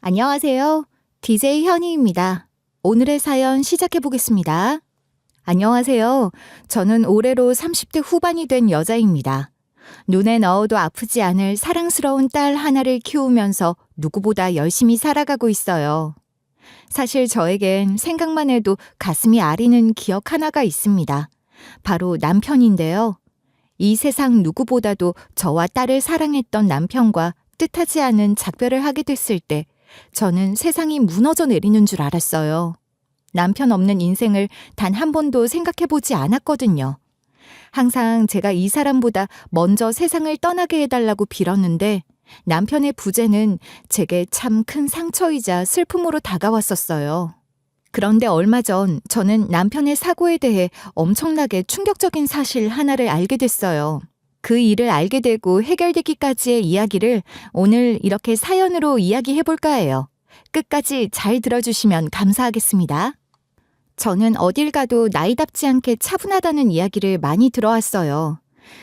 안녕하세요. DJ 현희입니다. 오늘의 사연 시작해 보겠습니다. 안녕하세요. 저는 올해로 30대 후반이 된 여자입니다. 눈에 넣어도 아프지 않을 사랑스러운 딸 하나를 키우면서 누구보다 열심히 살아가고 있어요. 사실 저에겐 생각만 해도 가슴이 아리는 기억 하나가 있습니다. 바로 남편인데요. 이 세상 누구보다도 저와 딸을 사랑했던 남편과 뜻하지 않은 작별을 하게 됐을 때 저는 세상이 무너져 내리는 줄 알았어요. 남편 없는 인생을 단 한 번도 생각해 보지 않았거든요. 항상 제가 이 사람보다 먼저 세상을 떠나게 해달라고 빌었는데 남편의 부재는 제게 참 큰 상처이자 슬픔으로 다가왔었어요. 그런데 얼마 전 저는 남편의 사고에 대해 엄청나게 충격적인 사실 하나를 알게 됐어요. 그 일을 알게 되고 해결되기까지의 이야기를 오늘 이렇게 사연으로 이야기해볼까 해요. 끝까지 잘 들어주시면 감사하겠습니다. 저는 어딜 가도 나이답지 않게 차분하다는 이야기를 많이 들어왔어요.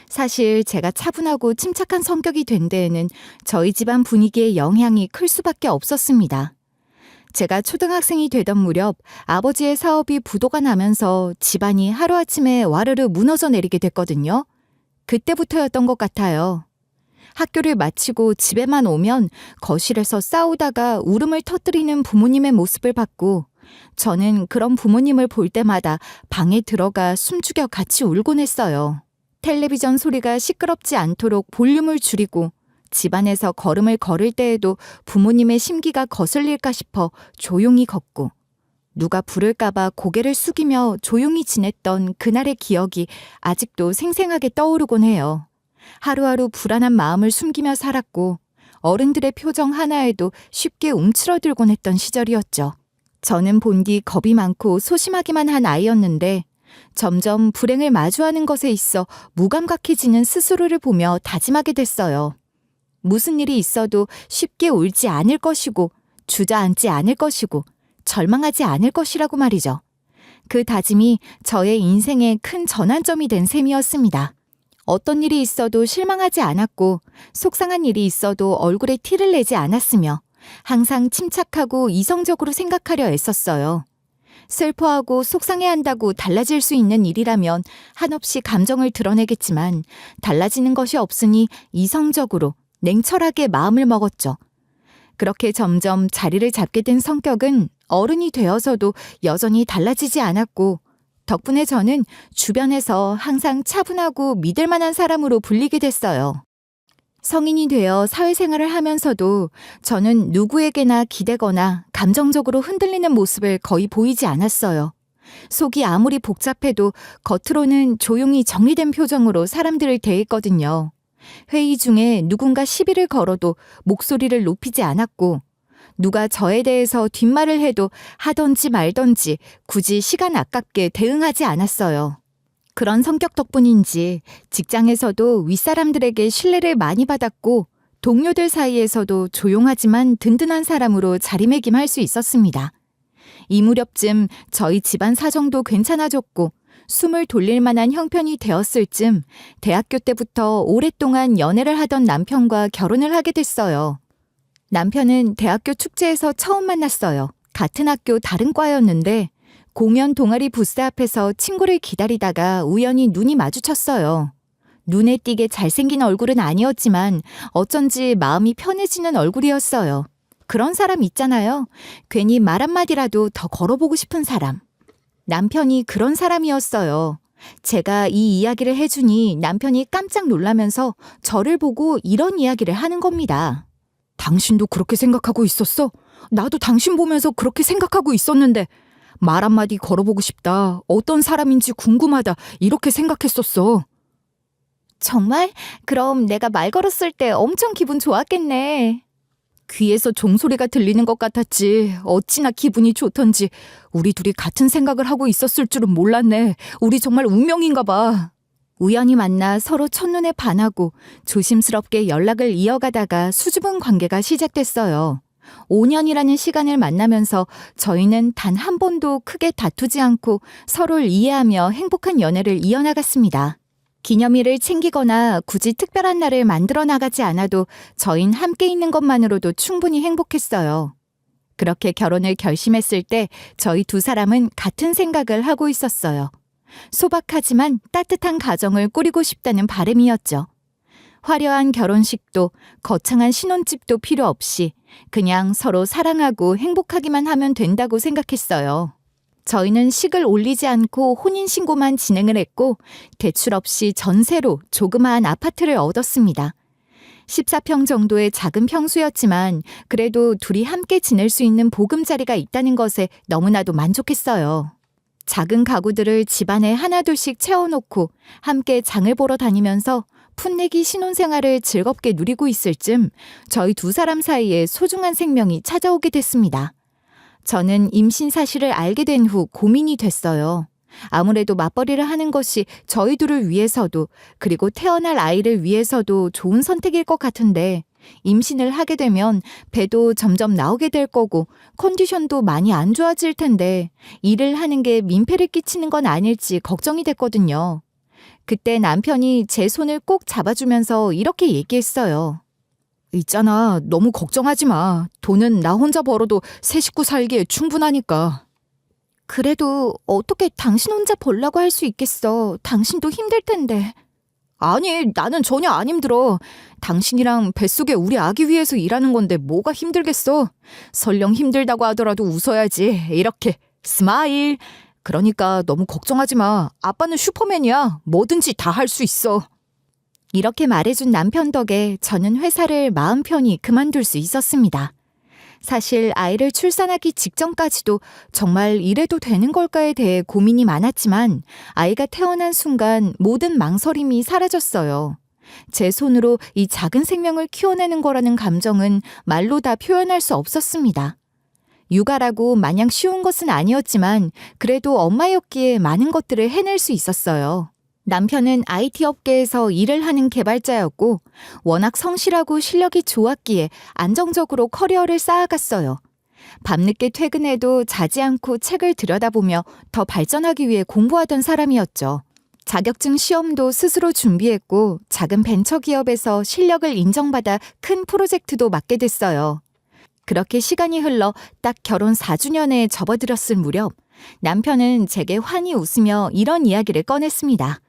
사실 제가 차분하고 침착한 성격이 된 데에는 저희 집안 분위기의 영향이 클 수밖에 없었습니다. 제가 초등학생이 되던 무렵 아버지의 사업이 부도가 나면서 집안이 하루아침에 와르르 무너져 내리게 됐거든요. 그때부터였던 것 같아요. 학교를 마치고 집에만 오면 거실에서 싸우다가 울음을 터뜨리는 부모님의 모습을 봤고 저는 그런 부모님을 볼 때마다 방에 들어가 숨죽여 같이 울곤 했어요. 텔레비전 소리가 시끄럽지 않도록 볼륨을 줄이고 집안에서 걸음을 걸을 때에도 부모님의 심기가 거슬릴까 싶어 조용히 걷고 누가 부를까봐 고개를 숙이며 조용히 지냈던 그날의 기억이 아직도 생생하게 떠오르곤 해요. 하루하루 불안한 마음을 숨기며 살았고 어른들의 표정 하나에도 쉽게 움츠러들곤 했던 시절이었죠. 저는 본디 겁이 많고 소심하기만 한 아이였는데 점점 불행을 마주하는 것에 있어 무감각해지는 스스로를 보며 다짐하게 됐어요. 무슨 일이 있어도 쉽게 울지 않을 것이고 주저앉지 않을 것이고 절망하지 않을 것이라고 말이죠. 그 다짐이 저의 인생의 큰 전환점이 된 셈이었습니다. 어떤 일이 있어도 실망하지 않았고 속상한 일이 있어도 얼굴에 티를 내지 않았으며 항상 침착하고 이성적으로 생각하려 애썼어요. 슬퍼하고 속상해한다고 달라질 수 있는 일이라면 한없이 감정을 드러내겠지만 달라지는 것이 없으니 이성적으로 냉철하게 마음을 먹었죠. 그렇게 점점 자리를 잡게 된 성격은 어른이 되어서도 여전히 달라지지 않았고 덕분에 저는 주변에서 항상 차분하고 믿을 만한 사람으로 불리게 됐어요. 성인이 되어 사회생활을 하면서도 저는 누구에게나 기대거나 감정적으로 흔들리는 모습을 거의 보이지 않았어요. 속이 아무리 복잡해도 겉으로는 조용히 정리된 표정으로 사람들을 대했거든요. 회의 중에 누군가 시비를 걸어도 목소리를 높이지 않았고 누가 저에 대해서 뒷말을 해도 하던지 말던지 굳이 시간 아깝게 대응하지 않았어요. 그런 성격 덕분인지 직장에서도 윗사람들에게 신뢰를 많이 받았고 동료들 사이에서도 조용하지만 든든한 사람으로 자리매김할 수 있었습니다. 이 무렵쯤 저희 집안 사정도 괜찮아졌고 숨을 돌릴 만한 형편이 되었을 즈음 대학교 때부터 오랫동안 연애를 하던 남편과 결혼을 하게 됐어요. 남편은 대학교 축제에서 처음 만났어요. 같은 학교 다른 과였는데 공연 동아리 부스 앞에서 친구를 기다리다가 우연히 눈이 마주쳤어요. 눈에 띄게 잘생긴 얼굴은 아니었지만 어쩐지 마음이 편해지는 얼굴이었어요. 그런 사람 있잖아요. 괜히 말 한마디라도 더 걸어보고 싶은 사람. 남편이 그런 사람이었어요. 제가 이 이야기를 해주니 남편이 깜짝 놀라면서 저를 보고 이런 이야기를 하는 겁니다. 당신도 그렇게 생각하고 있었어? 나도 당신 보면서 그렇게 생각하고 있었는데 말 한마디 걸어보고 싶다. 어떤 사람인지 궁금하다. 이렇게 생각했었어. 정말? 그럼 내가 말 걸었을 때 엄청 기분 좋았겠네. 귀에서 종소리가 들리는 것 같았지. 어찌나 기분이 좋던지. 우리 둘이 같은 생각을 하고 있었을 줄은 몰랐네. 우리 정말 운명인가 봐. 우연히 만나 서로 첫눈에 반하고 조심스럽게 연락을 이어가다가 수줍은 관계가 시작됐어요. 5년이라는 시간을 만나면서 저희는 단 한 번도 크게 다투지 않고 서로를 이해하며 행복한 연애를 이어나갔습니다. 기념일을 챙기거나 굳이 특별한 날을 만들어 나가지 않아도 저희는 함께 있는 것만으로도 충분히 행복했어요. 그렇게 결혼을 결심했을 때 저희 두 사람은 같은 생각을 하고 있었어요. 소박하지만 따뜻한 가정을 꾸리고 싶다는 바람이었죠. 화려한 결혼식도 거창한 신혼집도 필요 없이 그냥 서로 사랑하고 행복하기만 하면 된다고 생각했어요. 저희는 식을 올리지 않고 혼인신고만 진행을 했고 대출 없이 전세로 조그마한 아파트를 얻었습니다. 14평 정도의 작은 평수였지만 그래도 둘이 함께 지낼 수 있는 보금자리가 있다는 것에 너무나도 만족했어요. 작은 가구들을 집안에 하나둘씩 채워놓고 함께 장을 보러 다니면서 풋내기 신혼생활을 즐겁게 누리고 있을 즈음 저희 두 사람 사이에 소중한 생명이 찾아오게 됐습니다. 저는 임신 사실을 알게 된 후 고민이 됐어요. 아무래도 맞벌이를 하는 것이 저희 둘을 위해서도 그리고 태어날 아이를 위해서도 좋은 선택일 것 같은데 임신을 하게 되면 배도 점점 나오게 될 거고 컨디션도 많이 안 좋아질 텐데 일을 하는 게 민폐를 끼치는 건 아닐지 걱정이 됐거든요. 그때 남편이 제 손을 꼭 잡아주면서 이렇게 얘기했어요. 있잖아, 너무 걱정하지 마. 돈은 나 혼자 벌어도 세 식구 살기에 충분하니까. 그래도 어떻게 당신 혼자 벌라고 할 수 있겠어. 당신도 힘들 텐데. 아니, 나는 전혀 안 힘들어. 당신이랑 뱃속에 우리 아기 위해서 일하는 건데 뭐가 힘들겠어. 설령 힘들다고 하더라도 웃어야지. 이렇게 스마일. 그러니까 너무 걱정하지 마. 아빠는 슈퍼맨이야. 뭐든지 다 할 수 있어. 이렇게 말해준 남편 덕에 저는 회사를 마음 편히 그만둘 수 있었습니다. 사실 아이를 출산하기 직전까지도 정말 이래도 되는 걸까에 대해 고민이 많았지만 아이가 태어난 순간 모든 망설임이 사라졌어요. 제 손으로 이 작은 생명을 키워내는 거라는 감정은 말로 다 표현할 수 없었습니다. 육아라고 마냥 쉬운 것은 아니었지만 그래도 엄마였기에 많은 것들을 해낼 수 있었어요. 남편은 IT 업계에서 일을 하는 개발자였고 워낙 성실하고 실력이 좋았기에 안정적으로 커리어를 쌓아갔어요. 밤늦게 퇴근해도 자지 않고 책을 들여다보며 더 발전하기 위해 공부하던 사람이었죠. 자격증 시험도 스스로 준비했고 작은 벤처기업에서 실력을 인정받아 큰 프로젝트도 맡게 됐어요. 그렇게 시간이 흘러 딱 결혼 4주년에 접어들었을 무렵 남편은 제게 환히 웃으며 이런 이야기를 꺼냈습니다.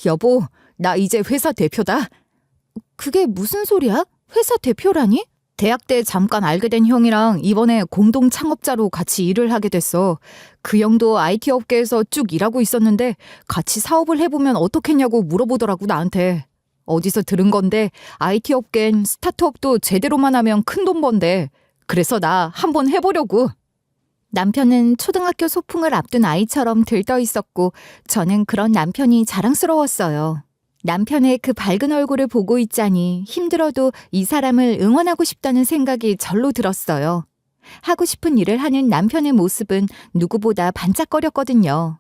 여보, 나 이제 회사 대표다. 그게 무슨 소리야? 회사 대표라니? 대학 때 잠깐 알게 된 형이랑 이번에 공동 창업자로 같이 일을 하게 됐어. 그 형도 IT 업계에서 쭉 일하고 있었는데 같이 사업을 해보면 어떻겠냐고 물어보더라고 나한테. 어디서 들은 건데 IT 업계엔 스타트업도 제대로만 하면 큰돈 번대. 그래서 나 한번 해보려고. 남편은 초등학교 소풍을 앞둔 아이처럼 들떠 있었고 저는 그런 남편이 자랑스러웠어요. 남편의 그 밝은 얼굴을 보고 있자니 힘들어도 이 사람을 응원하고 싶다는 생각이 절로 들었어요. 하고 싶은 일을 하는 남편의 모습은 누구보다 반짝거렸거든요.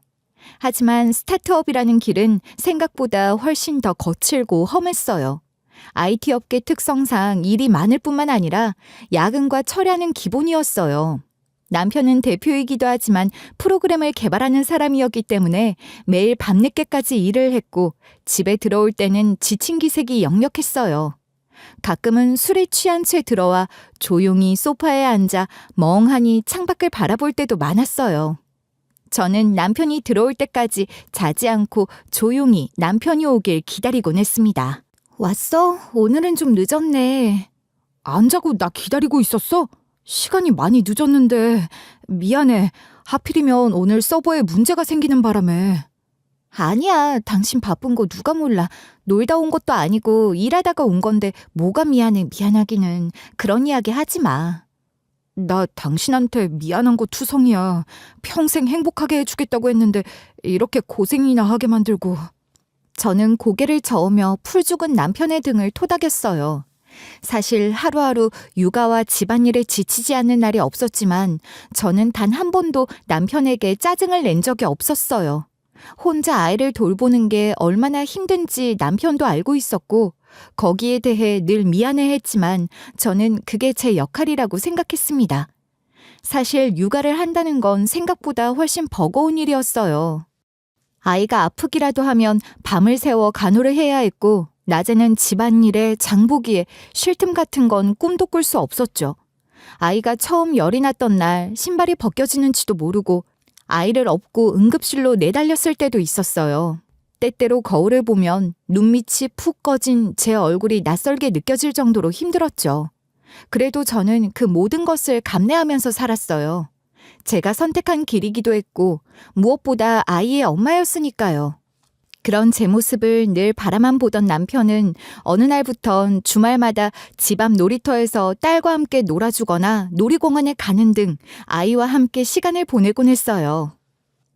하지만 스타트업이라는 길은 생각보다 훨씬 더 거칠고 험했어요. IT 업계 특성상 일이 많을 뿐만 아니라 야근과 철야는 기본이었어요. 남편은 대표이기도 하지만 프로그램을 개발하는 사람이었기 때문에 매일 밤늦게까지 일을 했고 집에 들어올 때는 지친 기색이 역력했어요. 가끔은 술에 취한 채 들어와 조용히 소파에 앉아 멍하니 창밖을 바라볼 때도 많았어요. 저는 남편이 들어올 때까지 자지 않고 조용히 남편이 오길 기다리곤 했습니다. 왔어? 오늘은 좀 늦었네. 안 자고 나 기다리고 있었어? 시간이 많이 늦었는데 미안해. 하필이면 오늘 서버에 문제가 생기는 바람에. 아니야. 당신 바쁜 거 누가 몰라. 놀다 온 것도 아니고 일하다가 온 건데 뭐가 미안해. 미안하기는. 그런 이야기 하지 마. 나 당신한테 미안한 거 투성이야. 평생 행복하게 해주겠다고 했는데 이렇게 고생이나 하게 만들고. 저는 고개를 저으며 풀 죽은 남편의 등을 토닥였어요. 사실 하루하루 육아와 집안일에 지치지 않는 날이 없었지만 저는 단 한 번도 남편에게 짜증을 낸 적이 없었어요. 혼자 아이를 돌보는 게 얼마나 힘든지 남편도 알고 있었고 거기에 대해 늘 미안해했지만 저는 그게 제 역할이라고 생각했습니다. 사실 육아를 한다는 건 생각보다 훨씬 버거운 일이었어요. 아이가 아프기라도 하면 밤을 새워 간호를 해야 했고 낮에는 집안일에 장보기에 쉴 틈 같은 건 꿈도 꿀 수 없었죠. 아이가 처음 열이 났던 날 신발이 벗겨지는지도 모르고 아이를 업고 응급실로 내달렸을 때도 있었어요. 때때로 거울을 보면 눈밑이 푹 꺼진 제 얼굴이 낯설게 느껴질 정도로 힘들었죠. 그래도 저는 그 모든 것을 감내하면서 살았어요. 제가 선택한 길이기도 했고 무엇보다 아이의 엄마였으니까요. 그런 제 모습을 늘 바라만 보던 남편은 어느 날부턴 주말마다 집 앞 놀이터에서 딸과 함께 놀아주거나 놀이공원에 가는 등 아이와 함께 시간을 보내곤 했어요.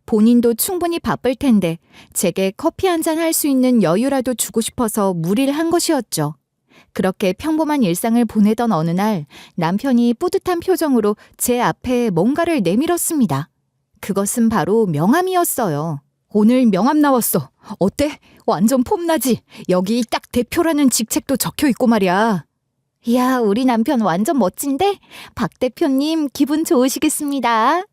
본인도 충분히 바쁠 텐데 제게 커피 한 잔 할 수 있는 여유라도 주고 싶어서 무리를 한 것이었죠. 그렇게 평범한 일상을 보내던 어느 날 남편이 뿌듯한 표정으로 제 앞에 뭔가를 내밀었습니다. 그것은 바로 명함이었어요. 오늘 명함 나왔어. 어때? 완전 폼나지? 여기 딱 대표라는 직책도 적혀 있고 말이야. 이야, 우리 남편 완전 멋진데? 박 대표님 기분 좋으시겠습니다.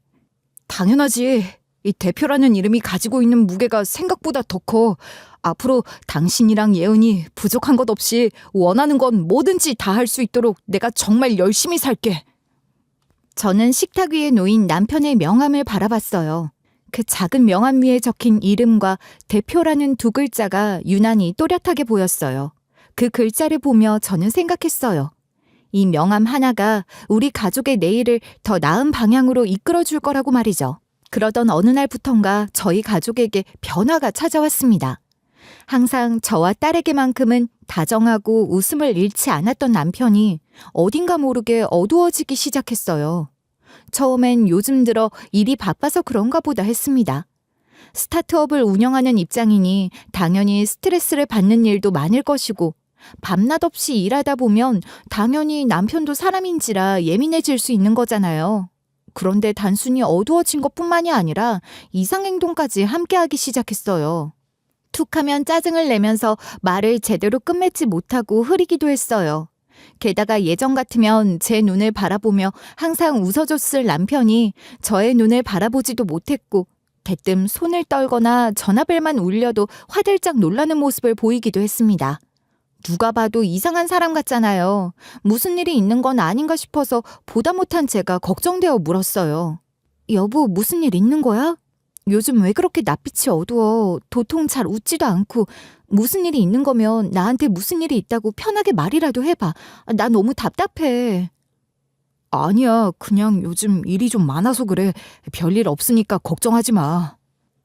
당연하지. 이 대표라는 이름이 가지고 있는 무게가 생각보다 더 커. 앞으로 당신이랑 예은이 부족한 것 없이 원하는 건 뭐든지 다 할 수 있도록 내가 정말 열심히 살게. 저는 식탁 위에 놓인 남편의 명함을 바라봤어요. 그 작은 명함 위에 적힌 이름과 대표라는 두 글자가 유난히 또렷하게 보였어요. 그 글자를 보며 저는 생각했어요. 이 명함 하나가 우리 가족의 내일을 더 나은 방향으로 이끌어줄 거라고 말이죠. 그러던 어느 날부턴가 저희 가족에게 변화가 찾아왔습니다. 항상 저와 딸에게만큼은 다정하고 웃음을 잃지 않았던 남편이 어딘가 모르게 어두워지기 시작했어요. 처음엔 요즘 들어 일이 바빠서 그런가 보다 했습니다. 스타트업을 운영하는 입장이니 당연히 스트레스를 받는 일도 많을 것이고 밤낮 없이 일하다 보면 당연히 남편도 사람인지라 예민해질 수 있는 거잖아요. 그런데 단순히 어두워진 것뿐만이 아니라 이상행동까지 함께하기 시작했어요. 툭하면 짜증을 내면서 말을 제대로 끝맺지 못하고 흐리기도 했어요. 게다가 예전 같으면 제 눈을 바라보며 항상 웃어줬을 남편이 저의 눈을 바라보지도 못했고 대뜸 손을 떨거나 전화벨만 울려도 화들짝 놀라는 모습을 보이기도 했습니다. 누가 봐도 이상한 사람 같잖아요. 무슨 일이 있는 건 아닌가 싶어서 보다 못한 제가 걱정되어 물었어요. 여보, 무슨 일 있는 거야? 요즘 왜 그렇게 낯빛이 어두워? 도통 잘 웃지도 않고 무슨 일이 있는 거면 나한테 무슨 일이 있다고 편하게 말이라도 해봐. 나 너무 답답해. 아니야, 그냥 요즘 일이 좀 많아서 그래. 별일 없으니까 걱정하지 마.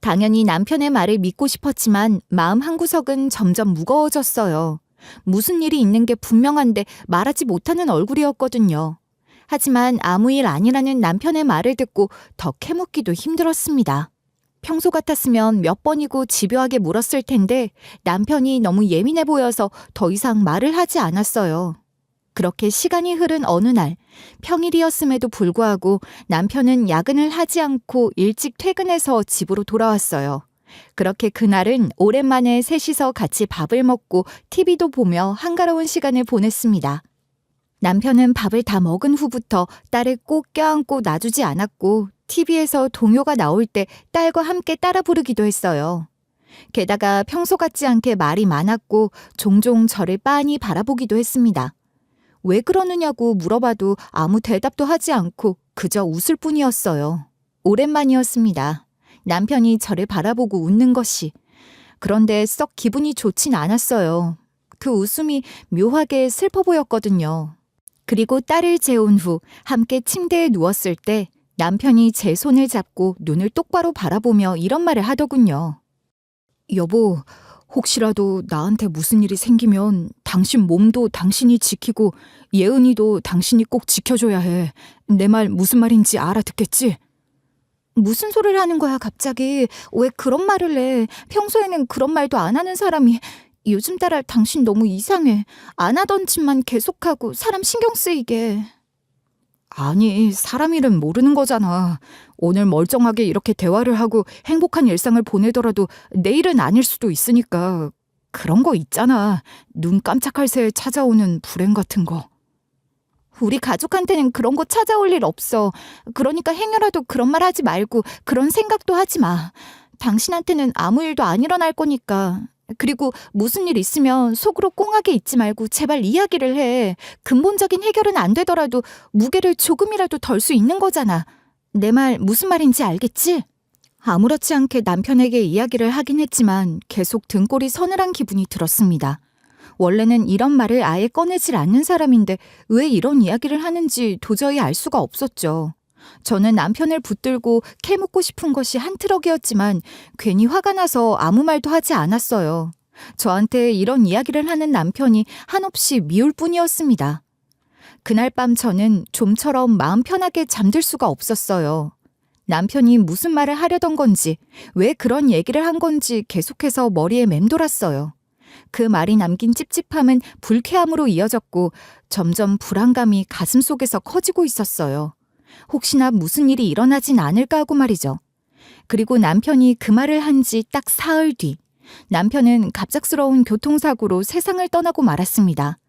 당연히 남편의 말을 믿고 싶었지만 마음 한구석은 점점 무거워졌어요. 무슨 일이 있는 게 분명한데 말하지 못하는 얼굴이었거든요. 하지만 아무 일 아니라는 남편의 말을 듣고 더 캐묻기도 힘들었습니다. 평소 같았으면 몇 번이고 집요하게 물었을 텐데 남편이 너무 예민해 보여서 더 이상 말을 하지 않았어요. 그렇게 시간이 흐른 어느 날, 평일이었음에도 불구하고 남편은 야근을 하지 않고 일찍 퇴근해서 집으로 돌아왔어요. 그렇게 그날은 오랜만에 셋이서 같이 밥을 먹고 TV도 보며 한가로운 시간을 보냈습니다. 남편은 밥을 다 먹은 후부터 딸을 꼭 껴안고 놔주지 않았고 TV에서 동요가 나올 때 딸과 함께 따라 부르기도 했어요. 게다가 평소 같지 않게 말이 많았고 종종 저를 빤히 바라보기도 했습니다. 왜 그러느냐고 물어봐도 아무 대답도 하지 않고 그저 웃을 뿐이었어요. 오랜만이었습니다. 남편이 저를 바라보고 웃는 것이. 그런데 썩 기분이 좋진 않았어요. 그 웃음이 묘하게 슬퍼 보였거든요. 그리고 딸을 재운 후 함께 침대에 누웠을 때 남편이 제 손을 잡고 눈을 똑바로 바라보며 이런 말을 하더군요. 여보, 혹시라도 나한테 무슨 일이 생기면 당신 몸도 당신이 지키고 예은이도 당신이 꼭 지켜줘야 해. 내 말 무슨 말인지 알아듣겠지? 무슨 소리를 하는 거야 갑자기. 왜 그런 말을 해. 평소에는 그런 말도 안 하는 사람이. 요즘 따라 당신 너무 이상해. 안 하던 짓만 계속하고 사람 신경 쓰이게. 아니, 사람 일은 모르는 거잖아. 오늘 멀쩡하게 이렇게 대화를 하고 행복한 일상을 보내더라도 내일은 아닐 수도 있으니까. 그런 거 있잖아. 눈 깜짝할 새에 찾아오는 불행 같은 거. 우리 가족한테는 그런 거 찾아올 일 없어. 그러니까 행여라도 그런 말 하지 말고 그런 생각도 하지 마. 당신한테는 아무 일도 안 일어날 거니까. 그리고 무슨 일 있으면 속으로 꽁하게 있지 말고 제발 이야기를 해. 근본적인 해결은 안 되더라도 무게를 조금이라도 덜 수 있는 거잖아. 내 말 무슨 말인지 알겠지? 아무렇지 않게 남편에게 이야기를 하긴 했지만 계속 등골이 서늘한 기분이 들었습니다. 원래는 이런 말을 아예 꺼내질 않는 사람인데 왜 이런 이야기를 하는지 도저히 알 수가 없었죠. 저는 남편을 붙들고 캐묻고 싶은 것이 한 트럭이었지만 괜히 화가 나서 아무 말도 하지 않았어요. 저한테 이런 이야기를 하는 남편이 한없이 미울 뿐이었습니다. 그날 밤 저는 좀처럼 마음 편하게 잠들 수가 없었어요. 남편이 무슨 말을 하려던 건지, 왜 그런 얘기를 한 건지 계속해서 머리에 맴돌았어요. 그 말이 남긴 찝찝함은 불쾌함으로 이어졌고 점점 불안감이 가슴속에서 커지고 있었어요. 혹시나 무슨 일이 일어나진 않을까 하고 말이죠. 그리고 남편이 그 말을 한 지 딱 사흘 뒤, 남편은 갑작스러운 교통사고로 세상을 떠나고 말았습니다.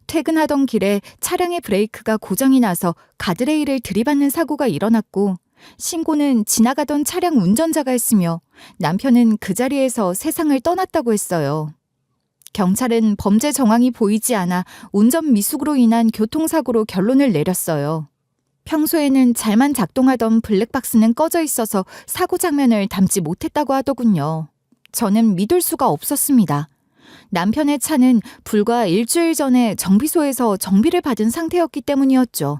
퇴근하던 길에 차량의 브레이크가 고장이 나서 가드레일을 들이받는 사고가 일어났고 신고는 지나가던 차량 운전자가 했으며 남편은 그 자리에서 세상을 떠났다고 했어요. 경찰은 범죄 정황이 보이지 않아 운전 미숙으로 인한 교통사고로 결론을 내렸어요. 평소에는 잘만 작동하던 블랙박스는 꺼져 있어서 사고 장면을 담지 못했다고 하더군요. 저는 믿을 수가 없었습니다. 남편의 차는 불과 일주일 전에 정비소에서 정비를 받은 상태였기 때문이었죠.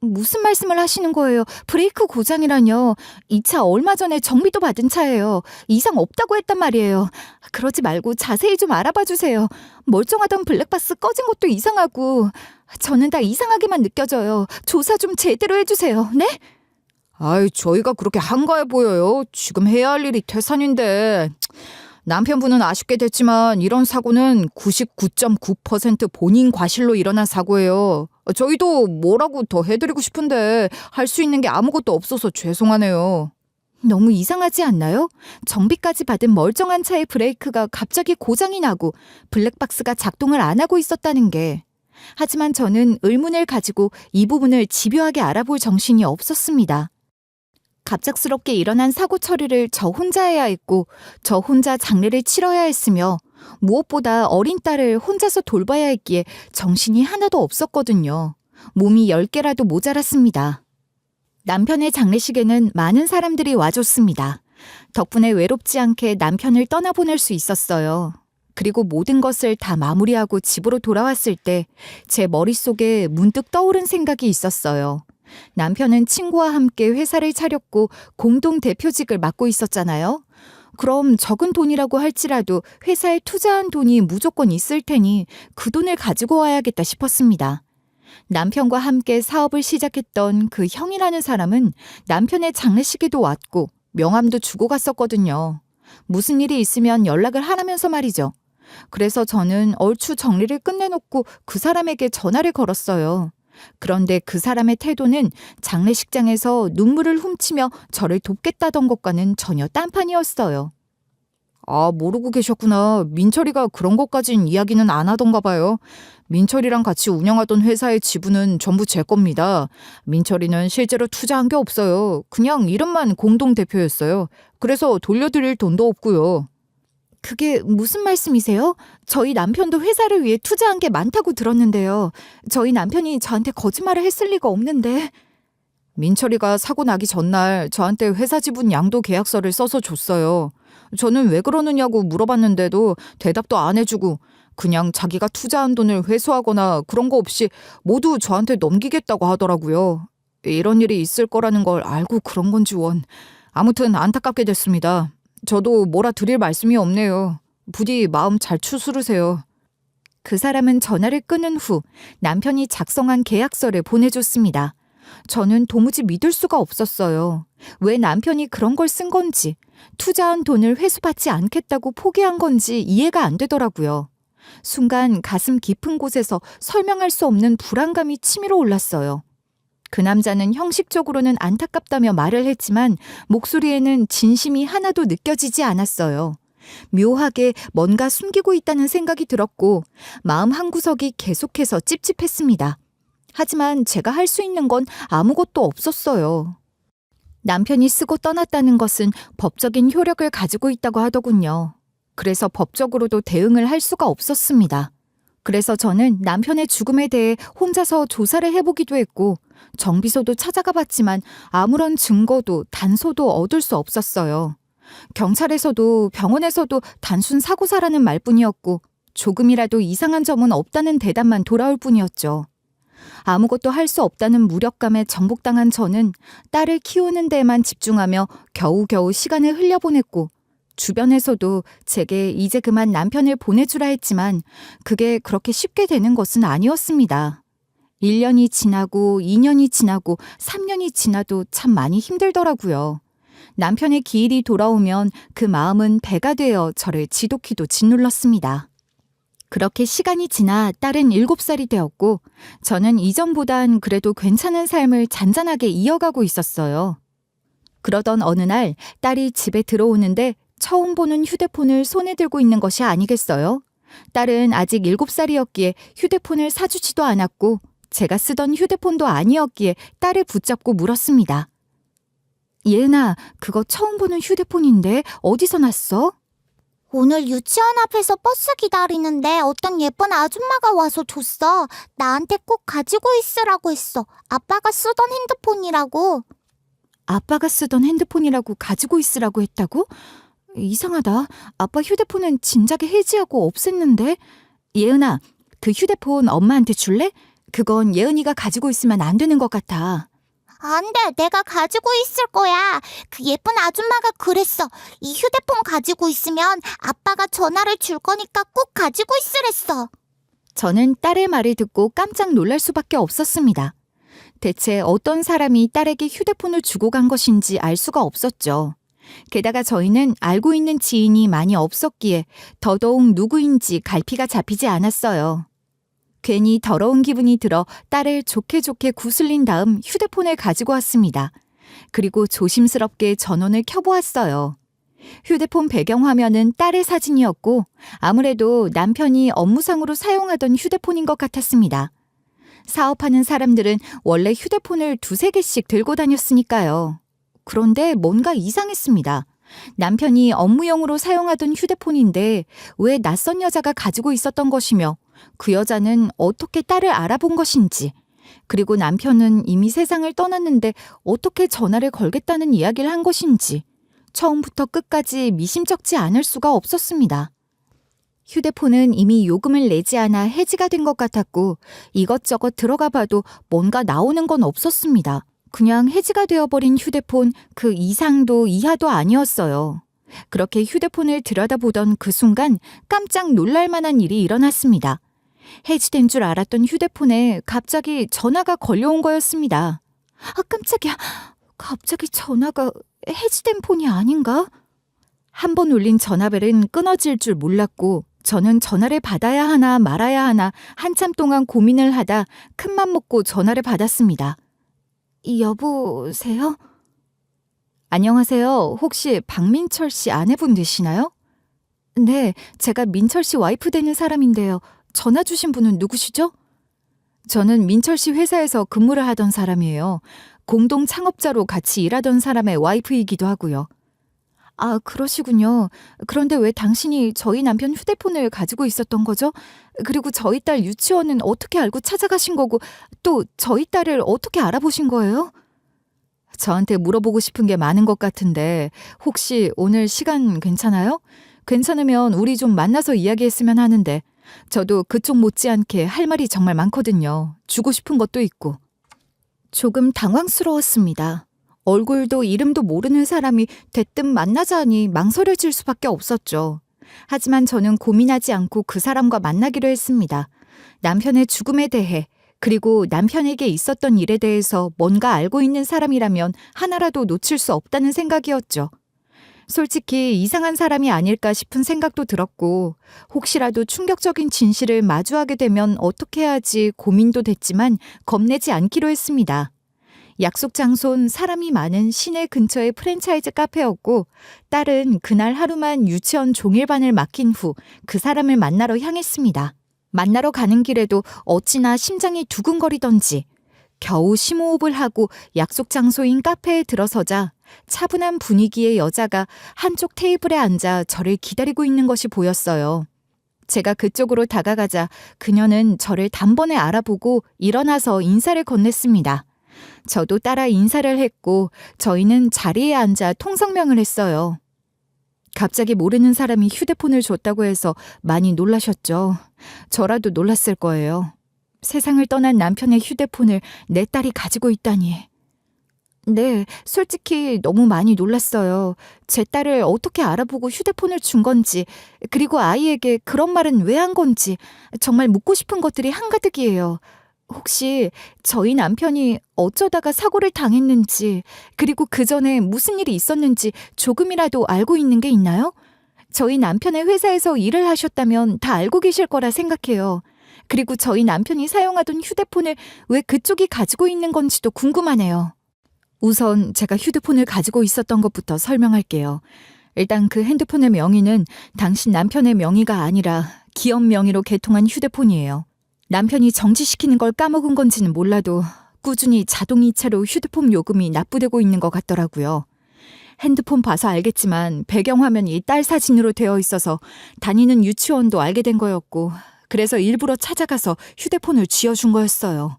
무슨 말씀을 하시는 거예요? 브레이크 고장이라뇨. 이 차 얼마 전에 정비도 받은 차예요. 이상 없다고 했단 말이에요. 그러지 말고 자세히 좀 알아봐 주세요. 멀쩡하던 블랙박스 꺼진 것도 이상하고 저는 다 이상하게만 느껴져요. 조사 좀 제대로 해주세요. 네? 아이, 저희가 그렇게 한가해 보여요. 지금 해야 할 일이 태산인데. 남편분은 아쉽게 됐지만 이런 사고는 99.9% 본인 과실로 일어난 사고예요. 저희도 뭐라고 더 해드리고 싶은데 할 수 있는 게 아무것도 없어서 죄송하네요. 너무 이상하지 않나요? 정비까지 받은 멀쩡한 차의 브레이크가 갑자기 고장이 나고 블랙박스가 작동을 안 하고 있었다는 게. 하지만 저는 의문을 가지고 이 부분을 집요하게 알아볼 정신이 없었습니다. 갑작스럽게 일어난 사고 처리를 저 혼자 해야 했고 저 혼자 장례를 치러야 했으며 무엇보다 어린 딸을 혼자서 돌봐야 했기에 정신이 하나도 없었거든요. 몸이 10개라도 모자랐습니다. 남편의 장례식에는 많은 사람들이 와줬습니다. 덕분에 외롭지 않게 남편을 떠나보낼 수 있었어요. 그리고 모든 것을 다 마무리하고 집으로 돌아왔을 때 제 머릿속에 문득 떠오른 생각이 있었어요. 남편은 친구와 함께 회사를 차렸고 공동 대표직을 맡고 있었잖아요. 그럼 적은 돈이라고 할지라도 회사에 투자한 돈이 무조건 있을 테니 그 돈을 가지고 와야겠다 싶었습니다. 남편과 함께 사업을 시작했던 그 형이라는 사람은 남편의 장례식에도 왔고 명함도 주고 갔었거든요. 무슨 일이 있으면 연락을 하라면서 말이죠. 그래서 저는 얼추 정리를 끝내놓고 그 사람에게 전화를 걸었어요. 그런데 그 사람의 태도는 장례식장에서 눈물을 훔치며 저를 돕겠다던 것과는 전혀 딴판이었어요. 아, 모르고 계셨구나. 민철이가 그런 것까진 이야기는 안 하던가 봐요. 민철이랑 같이 운영하던 회사의 지분은 전부 제 겁니다. 민철이는 실제로 투자한 게 없어요. 그냥 이름만 공동대표였어요. 그래서 돌려드릴 돈도 없고요. 그게 무슨 말씀이세요? 저희 남편도 회사를 위해 투자한 게 많다고 들었는데요. 저희 남편이 저한테 거짓말을 했을 리가 없는데. 민철이가 사고 나기 전날 저한테 회사 지분 양도 계약서를 써서 줬어요. 저는 왜 그러느냐고 물어봤는데도 대답도 안 해주고 그냥 자기가 투자한 돈을 회수하거나 그런 거 없이 모두 저한테 넘기겠다고 하더라고요. 이런 일이 있을 거라는 걸 알고 그런 건지 원. 아무튼 안타깝게 됐습니다. 저도 뭐라 드릴 말씀이 없네요. 부디 마음 잘 추스르세요. 그 사람은 전화를 끊은 후 남편이 작성한 계약서를 보내줬습니다. 저는 도무지 믿을 수가 없었어요. 왜 남편이 그런 걸 쓴 건지, 투자한 돈을 회수받지 않겠다고 포기한 건지 이해가 안 되더라고요. 순간 가슴 깊은 곳에서 설명할 수 없는 불안감이 치밀어 올랐어요. 그 남자는 형식적으로는 안타깝다며 말을 했지만 목소리에는 진심이 하나도 느껴지지 않았어요. 묘하게 뭔가 숨기고 있다는 생각이 들었고 마음 한구석이 계속해서 찝찝했습니다. 하지만 제가 할 수 있는 건 아무것도 없었어요. 남편이 쓰고 떠났다는 것은 법적인 효력을 가지고 있다고 하더군요. 그래서 법적으로도 대응을 할 수가 없었습니다. 그래서 저는 남편의 죽음에 대해 혼자서 조사를 해보기도 했고 정비소도 찾아가 봤지만 아무런 증거도 단서도 얻을 수 없었어요. 경찰에서도 병원에서도 단순 사고사라는 말뿐이었고 조금이라도 이상한 점은 없다는 대답만 돌아올 뿐이었죠. 아무것도 할 수 없다는 무력감에 정복당한 저는 딸을 키우는 데에만 집중하며 겨우겨우 시간을 흘려보냈고 주변에서도 제게 이제 그만 남편을 보내주라 했지만 그게 그렇게 쉽게 되는 것은 아니었습니다. 1년이 지나고 2년이 지나고 3년이 지나도 참 많이 힘들더라고요. 남편의 기일이 돌아오면 그 마음은 배가 되어 저를 지독히도 짓눌렀습니다. 그렇게 시간이 지나 딸은 7살이 되었고 저는 이전보단 그래도 괜찮은 삶을 잔잔하게 이어가고 있었어요. 그러던 어느 날 딸이 집에 들어오는데 처음 보는 휴대폰을 손에 들고 있는 것이 아니겠어요? 딸은 아직 7살이었기에 휴대폰을 사주지도 않았고 제가 쓰던 휴대폰도 아니었기에 딸을 붙잡고 물었습니다. 예은아, 그거 처음 보는 휴대폰인데 어디서 났어? 오늘 유치원 앞에서 버스 기다리는데 어떤 예쁜 아줌마가 와서 줬어. 나한테 꼭 가지고 있으라고 했어. 아빠가 쓰던 핸드폰이라고. 아빠가 쓰던 핸드폰이라고 가지고 있으라고 했다고? 이상하다. 아빠 휴대폰은 진작에 해지하고 없앴는데. 예은아, 그 휴대폰 엄마한테 줄래? 그건 예은이가 가지고 있으면 안 되는 것 같아. 안 돼, 내가 가지고 있을 거야. 그 예쁜 아줌마가 그랬어. 이 휴대폰 가지고 있으면 아빠가 전화를 줄 거니까 꼭 가지고 있으랬어. 저는 딸의 말을 듣고 깜짝 놀랄 수밖에 없었습니다. 대체 어떤 사람이 딸에게 휴대폰을 주고 간 것인지 알 수가 없었죠. 게다가 저희는 알고 있는 지인이 많이 없었기에 더더욱 누구인지 갈피가 잡히지 않았어요. 괜히 더러운 기분이 들어 딸을 좋게 좋게 구슬린 다음 휴대폰을 가지고 왔습니다. 그리고 조심스럽게 전원을 켜보았어요. 휴대폰 배경화면은 딸의 사진이었고 아무래도 남편이 업무상으로 사용하던 휴대폰인 것 같았습니다. 사업하는 사람들은 원래 휴대폰을 2-3개씩 들고 다녔으니까요. 그런데 뭔가 이상했습니다. 남편이 업무용으로 사용하던 휴대폰인데 왜 낯선 여자가 가지고 있었던 것이며 그 여자는 어떻게 딸을 알아본 것인지, 그리고 남편은 이미 세상을 떠났는데 어떻게 전화를 걸겠다는 이야기를 한 것인지 처음부터 끝까지 미심쩍지 않을 수가 없었습니다. 휴대폰은 이미 요금을 내지 않아 해지가 된 것 같았고 이것저것 들어가 봐도 뭔가 나오는 건 없었습니다. 그냥 해지가 되어버린 휴대폰 그 이상도 이하도 아니었어요. 그렇게 휴대폰을 들여다보던 그 순간 깜짝 놀랄 만한 일이 일어났습니다. 해지된 줄 알았던 휴대폰에 갑자기 전화가 걸려온 거였습니다. 아, 깜짝이야. 갑자기 전화가 해지된 폰이 아닌가? 한 번 울린 전화벨은 끊어질 줄 몰랐고 저는 전화를 받아야 하나 말아야 하나 한참 동안 고민을 하다 큰맘 먹고 전화를 받았습니다. 여보세요? 안녕하세요. 혹시 박민철 씨 아내분 되시나요? 네, 제가 민철 씨 와이프 되는 사람인데요. 전화 주신 분은 누구시죠? 저는 민철 씨 회사에서 근무를 하던 사람이에요. 공동 창업자로 같이 일하던 사람의 와이프이기도 하고요. 아, 그러시군요. 그런데 왜 당신이 저희 남편 휴대폰을 가지고 있었던 거죠? 그리고 저희 딸 유치원은 어떻게 알고 찾아가신 거고 또 저희 딸을 어떻게 알아보신 거예요? 저한테 물어보고 싶은 게 많은 것 같은데 혹시 오늘 시간 괜찮아요? 괜찮으면 우리 좀 만나서 이야기했으면 하는데 저도 그쪽 못지않게 할 말이 정말 많거든요. 주고 싶은 것도 있고. 조금 당황스러웠습니다. 얼굴도 이름도 모르는 사람이 대뜸 만나자니 망설여질 수밖에 없었죠. 하지만 저는 고민하지 않고 그 사람과 만나기로 했습니다. 남편의 죽음에 대해 그리고 남편에게 있었던 일에 대해서 뭔가 알고 있는 사람이라면 하나라도 놓칠 수 없다는 생각이었죠. 솔직히 이상한 사람이 아닐까 싶은 생각도 들었고 혹시라도 충격적인 진실을 마주하게 되면 어떻게 해야지 고민도 됐지만 겁내지 않기로 했습니다. 약속 장소는 사람이 많은 시내 근처의 프랜차이즈 카페였고 딸은 그날 하루만 유치원 종일반을 맡긴 후 그 사람을 만나러 향했습니다. 만나러 가는 길에도 어찌나 심장이 두근거리던지 겨우 심호흡을 하고 약속 장소인 카페에 들어서자 차분한 분위기의 여자가 한쪽 테이블에 앉아 저를 기다리고 있는 것이 보였어요. 제가 그쪽으로 다가가자 그녀는 저를 단번에 알아보고 일어나서 인사를 건넸습니다. 저도 따라 인사를 했고 저희는 자리에 앉아 통성명을 했어요. 갑자기 모르는 사람이 휴대폰을 줬다고 해서 많이 놀라셨죠. 저라도 놀랐을 거예요. 세상을 떠난 남편의 휴대폰을 내 딸이 가지고 있다니. 네, 솔직히 너무 많이 놀랐어요. 제 딸을 어떻게 알아보고 휴대폰을 준 건지, 그리고 아이에게 그런 말은 왜 한 건지 정말 묻고 싶은 것들이 한가득이에요. 혹시 저희 남편이 어쩌다가 사고를 당했는지, 그리고 그 전에 무슨 일이 있었는지 조금이라도 알고 있는 게 있나요? 저희 남편의 회사에서 일을 하셨다면 다 알고 계실 거라 생각해요. 그리고 저희 남편이 사용하던 휴대폰을 왜 그쪽이 가지고 있는 건지도 궁금하네요. 우선 제가 휴대폰을 가지고 있었던 것부터 설명할게요. 일단 그 핸드폰의 명의는 당신 남편의 명의가 아니라 기업 명의로 개통한 휴대폰이에요. 남편이 정지시키는 걸 까먹은 건지는 몰라도 꾸준히 자동이체로 휴대폰 요금이 납부되고 있는 것 같더라고요. 핸드폰 봐서 알겠지만 배경화면이 딸 사진으로 되어 있어서 다니는 유치원도 알게 된 거였고, 그래서 일부러 찾아가서 휴대폰을 쥐어준 거였어요.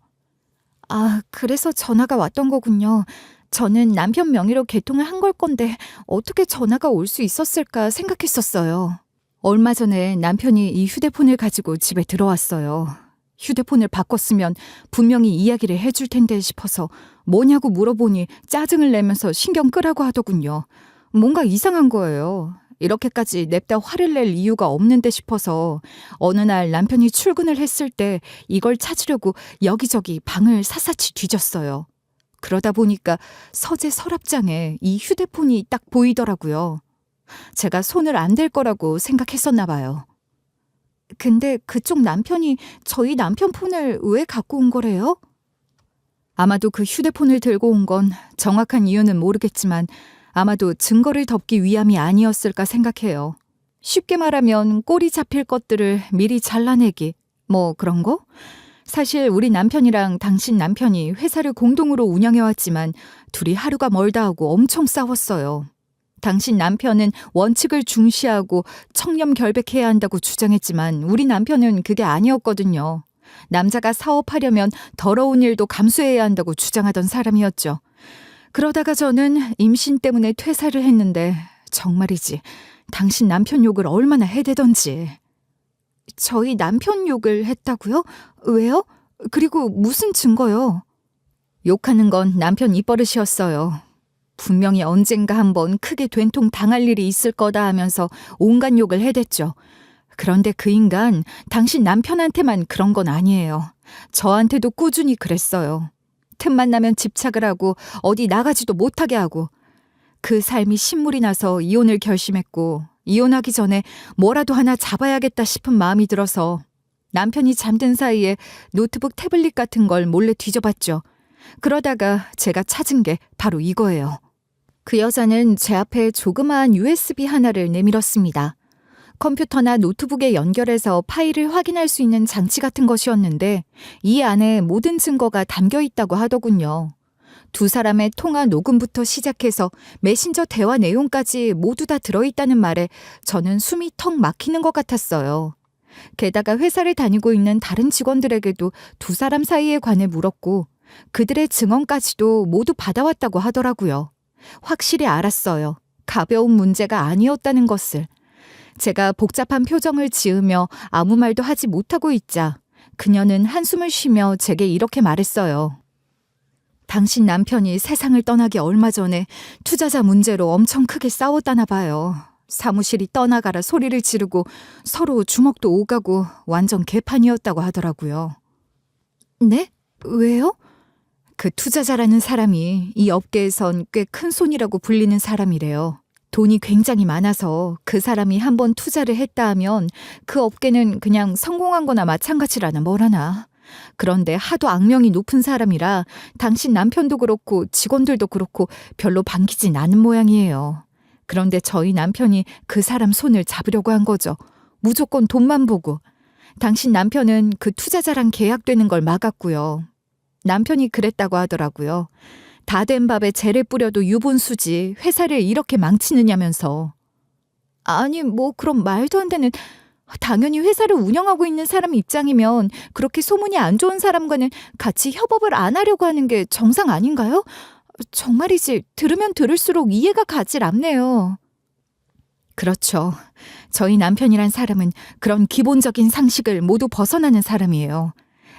아, 그래서 전화가 왔던 거군요. 저는 남편 명의로 개통을 한 걸 건데 어떻게 전화가 올 수 있었을까 생각했었어요. 얼마 전에 남편이 이 휴대폰을 가지고 집에 들어왔어요. 휴대폰을 바꿨으면 분명히 이야기를 해줄 텐데 싶어서 뭐냐고 물어보니 짜증을 내면서 신경 끄라고 하더군요. 뭔가 이상한 거예요. 이렇게까지 냅다 화를 낼 이유가 없는데 싶어서 어느 날 남편이 출근을 했을 때 이걸 찾으려고 여기저기 방을 샅샅이 뒤졌어요. 그러다 보니까 서재 서랍장에 이 휴대폰이 딱 보이더라고요. 제가 손을 안 댈 거라고 생각했었나 봐요. 근데 그쪽 남편이 저희 남편 폰을 왜 갖고 온 거래요? 아마도 그 휴대폰을 들고 온 건 정확한 이유는 모르겠지만 아마도 증거를 덮기 위함이 아니었을까 생각해요. 쉽게 말하면 꼬리 잡힐 것들을 미리 잘라내기, 뭐 그런 거? 사실 우리 남편이랑 당신 남편이 회사를 공동으로 운영해왔지만 둘이 하루가 멀다 하고 엄청 싸웠어요. 당신 남편은 원칙을 중시하고 청렴결백해야 한다고 주장했지만 우리 남편은 그게 아니었거든요. 남자가 사업하려면 더러운 일도 감수해야 한다고 주장하던 사람이었죠. 그러다가 저는 임신 때문에 퇴사를 했는데 정말이지 당신 남편 욕을 얼마나 해대던지. 저희 남편 욕을 했다고요? 왜요? 그리고 무슨 증거요? 욕하는 건 남편 입버릇이었어요. 분명히 언젠가 한번 크게 된통 당할 일이 있을 거다 하면서 온갖 욕을 해댔죠. 그런데 그 인간 당신 남편한테만 그런 건 아니에요. 저한테도 꾸준히 그랬어요. 틈만 나면 집착을 하고 어디 나가지도 못하게 하고. 그 삶이 신물이 나서 이혼을 결심했고 이혼하기 전에 뭐라도 하나 잡아야겠다 싶은 마음이 들어서 남편이 잠든 사이에 노트북 태블릿 같은 걸 몰래 뒤져봤죠. 그러다가 제가 찾은 게 바로 이거예요. 그 여자는 제 앞에 조그마한 USB 하나를 내밀었습니다. 컴퓨터나 노트북에 연결해서 파일을 확인할 수 있는 장치 같은 것이었는데 이 안에 모든 증거가 담겨 있다고 하더군요. 두 사람의 통화 녹음부터 시작해서 메신저 대화 내용까지 모두 다 들어있다는 말에 저는 숨이 턱 막히는 것 같았어요. 게다가 회사를 다니고 있는 다른 직원들에게도 두 사람 사이에 관해 물었고 그들의 증언까지도 모두 받아왔다고 하더라고요. 확실히 알았어요. 가벼운 문제가 아니었다는 것을. 제가 복잡한 표정을 지으며 아무 말도 하지 못하고 있자 그녀는 한숨을 쉬며 제게 이렇게 말했어요. 당신 남편이 세상을 떠나기 얼마 전에 투자자 문제로 엄청 크게 싸웠다나 봐요. 사무실이 떠나가라 소리를 지르고 서로 주먹도 오가고 완전 개판이었다고 하더라고요. 네? 왜요? 그 투자자라는 사람이 이 업계에선 꽤 큰 손이라고 불리는 사람이래요. 돈이 굉장히 많아서 그 사람이 한번 투자를 했다 하면 그 업계는 그냥 성공한 거나 마찬가지라나 뭐라나. 그런데 하도 악명이 높은 사람이라 당신 남편도 그렇고 직원들도 그렇고 별로 반기진 않은 모양이에요. 그런데 저희 남편이 그 사람 손을 잡으려고 한 거죠. 무조건 돈만 보고. 당신 남편은 그 투자자랑 계약되는 걸 막았고요. 남편이 그랬다고 하더라고요. 다 된 밥에 재를 뿌려도 유분수지 회사를 이렇게 망치느냐면서. 아니 뭐 그럼 말도 안 되는. 당연히 회사를 운영하고 있는 사람 입장이면 그렇게 소문이 안 좋은 사람과는 같이 협업을 안 하려고 하는 게 정상 아닌가요? 정말이지 들으면 들을수록 이해가 가질 않네요. 그렇죠. 저희 남편이란 사람은 그런 기본적인 상식을 모두 벗어나는 사람이에요.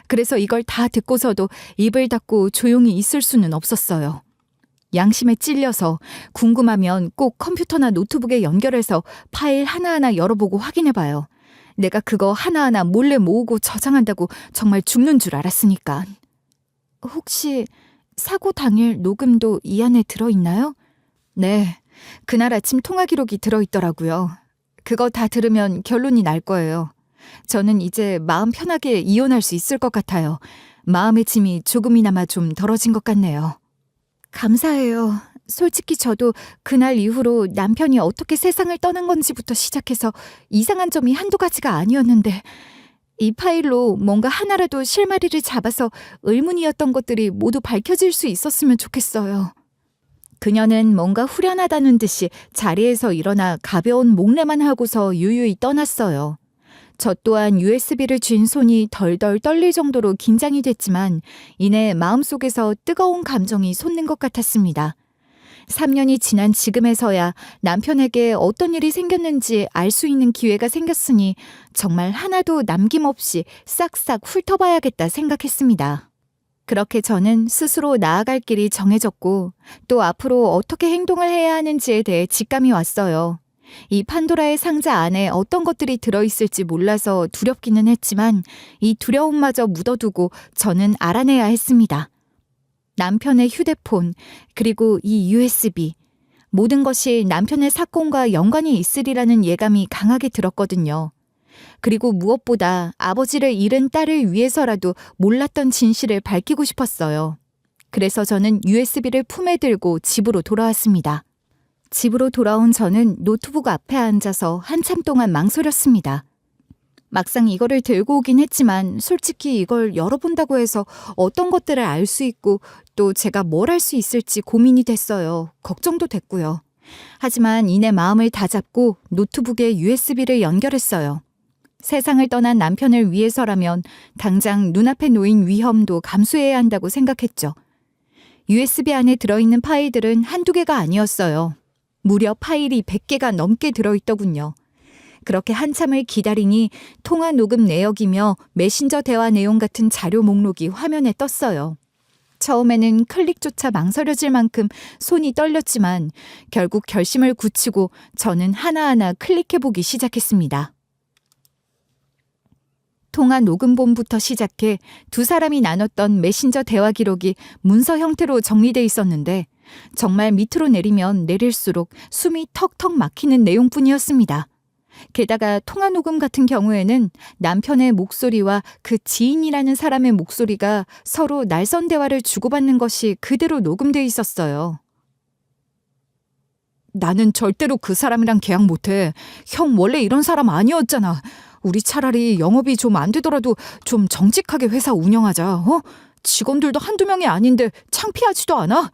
그래서 이걸 다 듣고서도 입을 닫고 조용히 있을 수는 없었어요. 양심에 찔려서 궁금하면 꼭 컴퓨터나 노트북에 연결해서 파일 하나하나 열어보고 확인해봐요. 내가 그거 하나하나 몰래 모으고 저장한다고 정말 죽는 줄 알았으니까. 혹시 사고 당일 녹음도 이 안에 들어있나요? 네, 그날 아침 통화 기록이 들어있더라고요. 그거 다 들으면 결론이 날 거예요. 저는 이제 마음 편하게 이혼할 수 있을 것 같아요. 마음의 짐이 조금이나마 좀 덜어진 것 같네요. 감사해요. 솔직히 저도 그날 이후로 남편이 어떻게 세상을 떠난 건지부터 시작해서 이상한 점이 한두 가지가 아니었는데 이 파일로 뭔가 하나라도 실마리를 잡아서 의문이었던 것들이 모두 밝혀질 수 있었으면 좋겠어요. 그녀는 뭔가 후련하다는 듯이 자리에서 일어나 가벼운 목례만 하고서 유유히 떠났어요. 저 또한 USB를 쥔 손이 덜덜 떨릴 정도로 긴장이 됐지만 이내 마음속에서 뜨거운 감정이 솟는 것 같았습니다. 3년이 지난 지금에서야 남편에게 어떤 일이 생겼는지 알 수 있는 기회가 생겼으니 정말 하나도 남김없이 싹싹 훑어봐야겠다 생각했습니다. 그렇게 저는 스스로 나아갈 길이 정해졌고 또 앞으로 어떻게 행동을 해야 하는지에 대해 직감이 왔어요. 이 판도라의 상자 안에 어떤 것들이 들어있을지 몰라서 두렵기는 했지만 이 두려움마저 묻어두고 저는 알아내야 했습니다. 남편의 휴대폰, 그리고 이 USB. 모든 것이 남편의 사건과 연관이 있으리라는 예감이 강하게 들었거든요. 그리고 무엇보다 아버지를 잃은 딸을 위해서라도 몰랐던 진실을 밝히고 싶었어요. 그래서 저는 USB를 품에 들고 집으로 돌아왔습니다. 집으로 돌아온 저는 노트북 앞에 앉아서 한참 동안 망설였습니다. 막상 이거를 들고 오긴 했지만 솔직히 이걸 열어본다고 해서 어떤 것들을 알 수 있고 또 제가 뭘 할 수 있을지 고민이 됐어요. 걱정도 됐고요. 하지만 이내 마음을 다잡고 노트북에 USB를 연결했어요. 세상을 떠난 남편을 위해서라면 당장 눈앞에 놓인 위험도 감수해야 한다고 생각했죠. USB 안에 들어있는 파일들은 한두 개가 아니었어요. 무려 파일이 100개가 넘게 들어있더군요. 그렇게 한참을 기다리니 통화 녹음 내역이며 메신저 대화 내용 같은 자료 목록이 화면에 떴어요. 처음에는 클릭조차 망설여질 만큼 손이 떨렸지만 결국 결심을 굳히고 저는 하나하나 클릭해보기 시작했습니다. 통화 녹음본부터 시작해 두 사람이 나눴던 메신저 대화 기록이 문서 형태로 정리돼 있었는데 정말 밑으로 내리면 내릴수록 숨이 턱턱 막히는 내용뿐이었습니다. 게다가 통화 녹음 같은 경우에는 남편의 목소리와 그 지인이라는 사람의 목소리가 서로 날선 대화를 주고받는 것이 그대로 녹음돼 있었어요. 나는 절대로 그 사람이랑 계약 못해. 형 원래 이런 사람 아니었잖아. 우리 차라리 영업이 좀 안 되더라도 좀 정직하게 회사 운영하자. 어? 직원들도 한두 명이 아닌데 창피하지도 않아?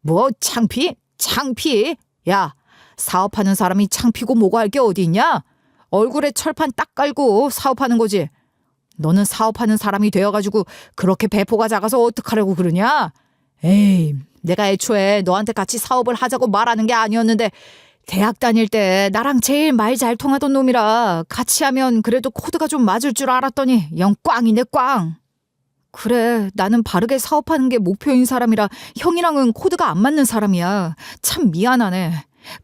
뭐 창피? 창피? 야, 사업하는 사람이 창피고 뭐고 할 게 어디 있냐? 얼굴에 철판 딱 깔고 사업하는 거지. 너는 사업하는 사람이 되어가지고 그렇게 배포가 작아서 어떡하려고 그러냐? 에이, 내가 애초에 너한테 같이 사업을 하자고 말하는 게 아니었는데 대학 다닐 때 나랑 제일 말 잘 통하던 놈이라 같이 하면 그래도 코드가 좀 맞을 줄 알았더니 영 꽝이네 꽝. 그래, 나는 바르게 사업하는 게 목표인 사람이라 형이랑은 코드가 안 맞는 사람이야. 참 미안하네.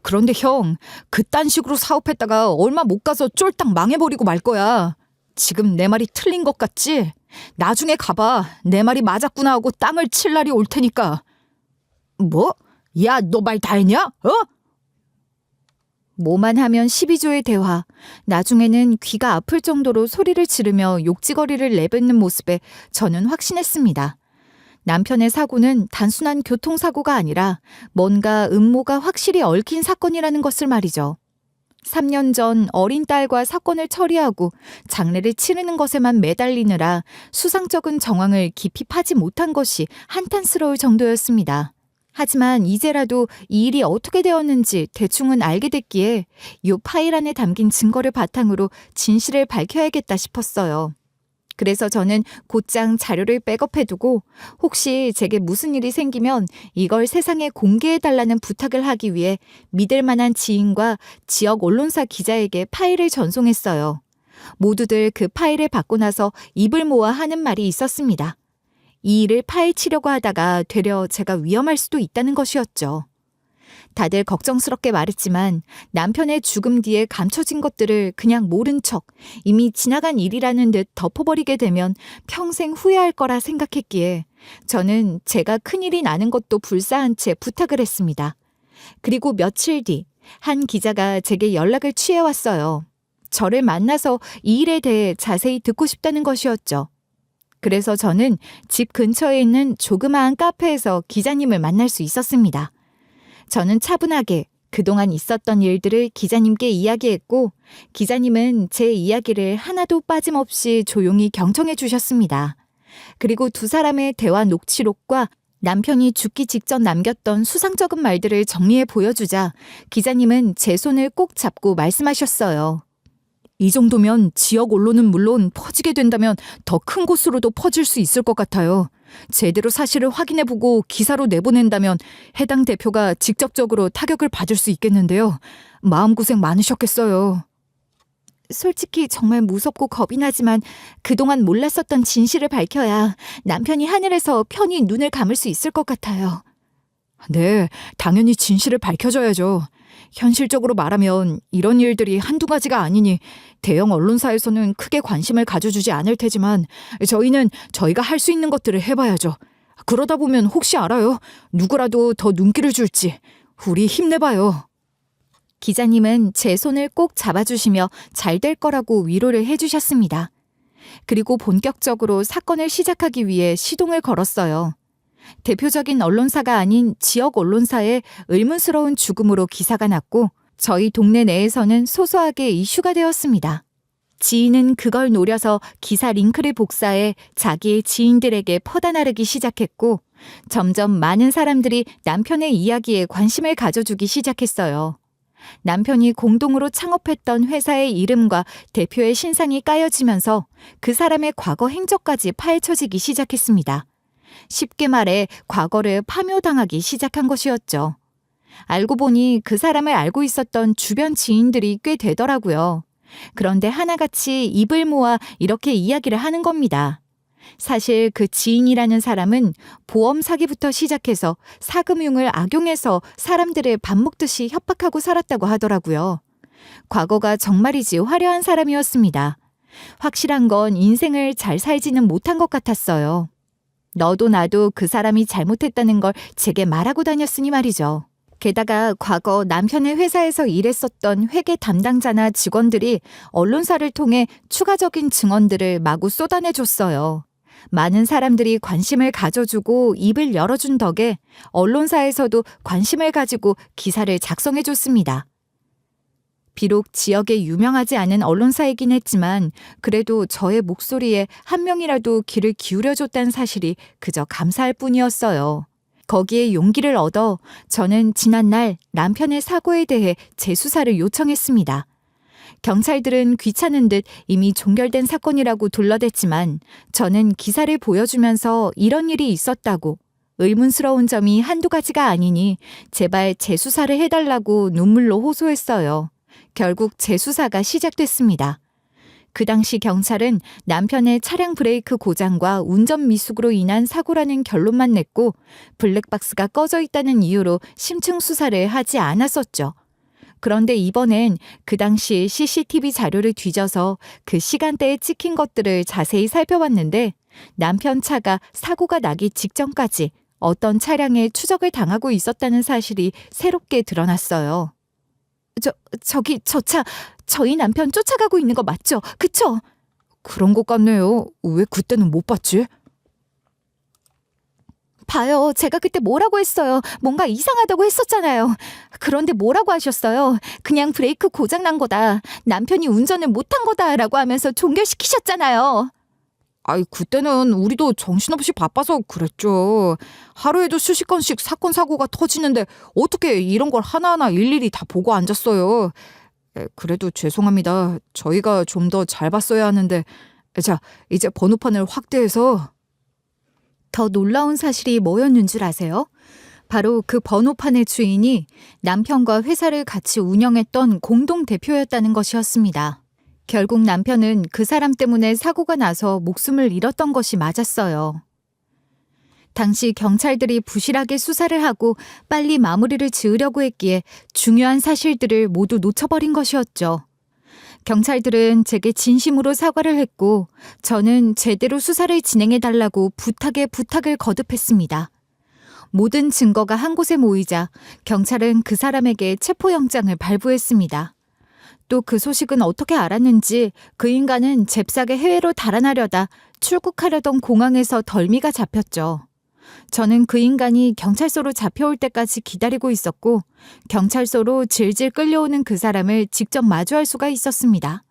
그런데 형, 그딴 식으로 사업했다가 얼마 못 가서 쫄딱 망해버리고 말 거야. 지금 내 말이 틀린 것 같지? 나중에 가봐. 내 말이 맞았구나 하고 땅을 칠 날이 올 테니까. 뭐? 야, 너 말 다 했냐? 어? 뭐만 하면 12조의 대화. 나중에는 귀가 아플 정도로 소리를 지르며 욕지거리를 내뱉는 모습에 저는 확신했습니다. 남편의 사고는 단순한 교통사고가 아니라 뭔가 음모가 확실히 얽힌 사건이라는 것을 말이죠. 3년 전 어린 딸과 사건을 처리하고 장례를 치르는 것에만 매달리느라 수상쩍은 정황을 깊이 파지 못한 것이 한탄스러울 정도였습니다. 하지만 이제라도 이 일이 어떻게 되었는지 대충은 알게 됐기에 이 파일 안에 담긴 증거를 바탕으로 진실을 밝혀야겠다 싶었어요. 그래서 저는 곧장 자료를 백업해두고 혹시 제게 무슨 일이 생기면 이걸 세상에 공개해달라는 부탁을 하기 위해 믿을 만한 지인과 지역 언론사 기자에게 파일을 전송했어요. 모두들 그 파일을 받고 나서 입을 모아 하는 말이 있었습니다. 이 일을 파헤치려고 하다가 되려 제가 위험할 수도 있다는 것이었죠. 다들 걱정스럽게 말했지만 남편의 죽음 뒤에 감춰진 것들을 그냥 모른 척 이미 지나간 일이라는 듯 덮어버리게 되면 평생 후회할 거라 생각했기에 저는 제가 큰일이 나는 것도 불사한 채 부탁을 했습니다. 그리고 며칠 뒤 한 기자가 제게 연락을 취해왔어요. 저를 만나서 이 일에 대해 자세히 듣고 싶다는 것이었죠. 그래서 저는 집 근처에 있는 조그마한 카페에서 기자님을 만날 수 있었습니다. 저는 차분하게 그동안 있었던 일들을 기자님께 이야기했고 기자님은 제 이야기를 하나도 빠짐없이 조용히 경청해 주셨습니다. 그리고 두 사람의 대화 녹취록과 남편이 죽기 직전 남겼던 수상쩍은 말들을 정리해 보여주자 기자님은 제 손을 꼭 잡고 말씀하셨어요. 이 정도면 지역 언론은 물론 퍼지게 된다면 더 큰 곳으로도 퍼질 수 있을 것 같아요. 제대로 사실을 확인해보고 기사로 내보낸다면 해당 대표가 직접적으로 타격을 받을 수 있겠는데요. 마음고생 많으셨겠어요. 솔직히 정말 무섭고 겁이 나지만 그동안 몰랐었던 진실을 밝혀야 남편이 하늘에서 편히 눈을 감을 수 있을 것 같아요. 네, 당연히 진실을 밝혀줘야죠. 현실적으로 말하면 이런 일들이 한두 가지가 아니니 대형 언론사에서는 크게 관심을 가져주지 않을 테지만 저희는 저희가 할 수 있는 것들을 해봐야죠. 그러다 보면 혹시 알아요. 누구라도 더 눈길을 줄지. 우리 힘내봐요. 기자님은 제 손을 꼭 잡아주시며 잘 될 거라고 위로를 해주셨습니다. 그리고 본격적으로 사건을 시작하기 위해 시동을 걸었어요. 대표적인 언론사가 아닌 지역 언론사의 의문스러운 죽음으로 기사가 났고 저희 동네 내에서는 소소하게 이슈가 되었습니다. 지인은 그걸 노려서 기사 링크를 복사해 자기의 지인들에게 퍼다 나르기 시작했고 점점 많은 사람들이 남편의 이야기에 관심을 가져주기 시작했어요. 남편이 공동으로 창업했던 회사의 이름과 대표의 신상이 까여지면서 그 사람의 과거 행적까지 파헤쳐지기 시작했습니다. 쉽게 말해 과거를 파묘당하기 시작한 것이었죠. 알고 보니 그 사람을 알고 있었던 주변 지인들이 꽤 되더라고요. 그런데 하나같이 입을 모아 이렇게 이야기를 하는 겁니다. 사실 그 지인이라는 사람은 보험 사기부터 시작해서 사금융을 악용해서 사람들을 밥 먹듯이 협박하고 살았다고 하더라고요. 과거가 정말이지 화려한 사람이었습니다. 확실한 건 인생을 잘 살지는 못한 것 같았어요. 너도 나도 그 사람이 잘못했다는 걸 제게 말하고 다녔으니 말이죠. 게다가 과거 남편의 회사에서 일했었던 회계 담당자나 직원들이 언론사를 통해 추가적인 증언들을 마구 쏟아내줬어요. 많은 사람들이 관심을 가져주고 입을 열어준 덕에 언론사에서도 관심을 가지고 기사를 작성해줬습니다. 비록 지역에 유명하지 않은 언론사이긴 했지만 그래도 저의 목소리에 한 명이라도 귀를 기울여줬다는 사실이 그저 감사할 뿐이었어요. 거기에 용기를 얻어 저는 지난날 남편의 사고에 대해 재수사를 요청했습니다. 경찰들은 귀찮은 듯 이미 종결된 사건이라고 둘러댔지만 저는 기사를 보여주면서 이런 일이 있었다고 의문스러운 점이 한두 가지가 아니니 제발 재수사를 해달라고 눈물로 호소했어요. 결국 재수사가 시작됐습니다. 그 당시 경찰은 남편의 차량 브레이크 고장과 운전 미숙으로 인한 사고라는 결론만 냈고 블랙박스가 꺼져 있다는 이유로 심층 수사를 하지 않았었죠. 그런데 이번엔 그 당시 CCTV 자료를 뒤져서 그 시간대에 찍힌 것들을 자세히 살펴봤는데 남편 차가 사고가 나기 직전까지 어떤 차량에 추적을 당하고 있었다는 사실이 새롭게 드러났어요. 저기 저 차 저희 남편 쫓아가고 있는 거 맞죠? 그쵸? 그런 것 같네요. 왜 그때는 못 봤지? 봐요. 제가 그때 뭐라고 했어요. 뭔가 이상하다고 했었잖아요. 그런데 뭐라고 하셨어요? 그냥 브레이크 고장 난 거다. 남편이 운전을 못한 거다라고 하면서 종결시키셨잖아요. 아이, 그때는 우리도 정신없이 바빠서 그랬죠. 하루에도 수십 건씩 사건 사고가 터지는데 어떻게 이런 걸 하나하나 일일이 다 보고 앉았어요. 그래도 죄송합니다. 저희가 좀 더 잘 봤어야 하는데. 자, 이제 번호판을 확대해서. 더 놀라운 사실이 뭐였는 줄 아세요? 바로 그 번호판의 주인이 남편과 회사를 같이 운영했던 공동 대표였다는 것이었습니다. 결국 남편은 그 사람 때문에 사고가 나서 목숨을 잃었던 것이 맞았어요. 당시 경찰들이 부실하게 수사를 하고 빨리 마무리를 지으려고 했기에 중요한 사실들을 모두 놓쳐버린 것이었죠. 경찰들은 제게 진심으로 사과를 했고 저는 제대로 수사를 진행해달라고 부탁을 거듭했습니다. 모든 증거가 한 곳에 모이자 경찰은 그 사람에게 체포영장을 발부했습니다. 또 그 소식은 어떻게 알았는지 그 인간은 잽싸게 해외로 달아나려다 출국하려던 공항에서 덜미가 잡혔죠. 저는 그 인간이 경찰서로 잡혀올 때까지 기다리고 있었고 경찰서로 질질 끌려오는 그 사람을 직접 마주할 수가 있었습니다.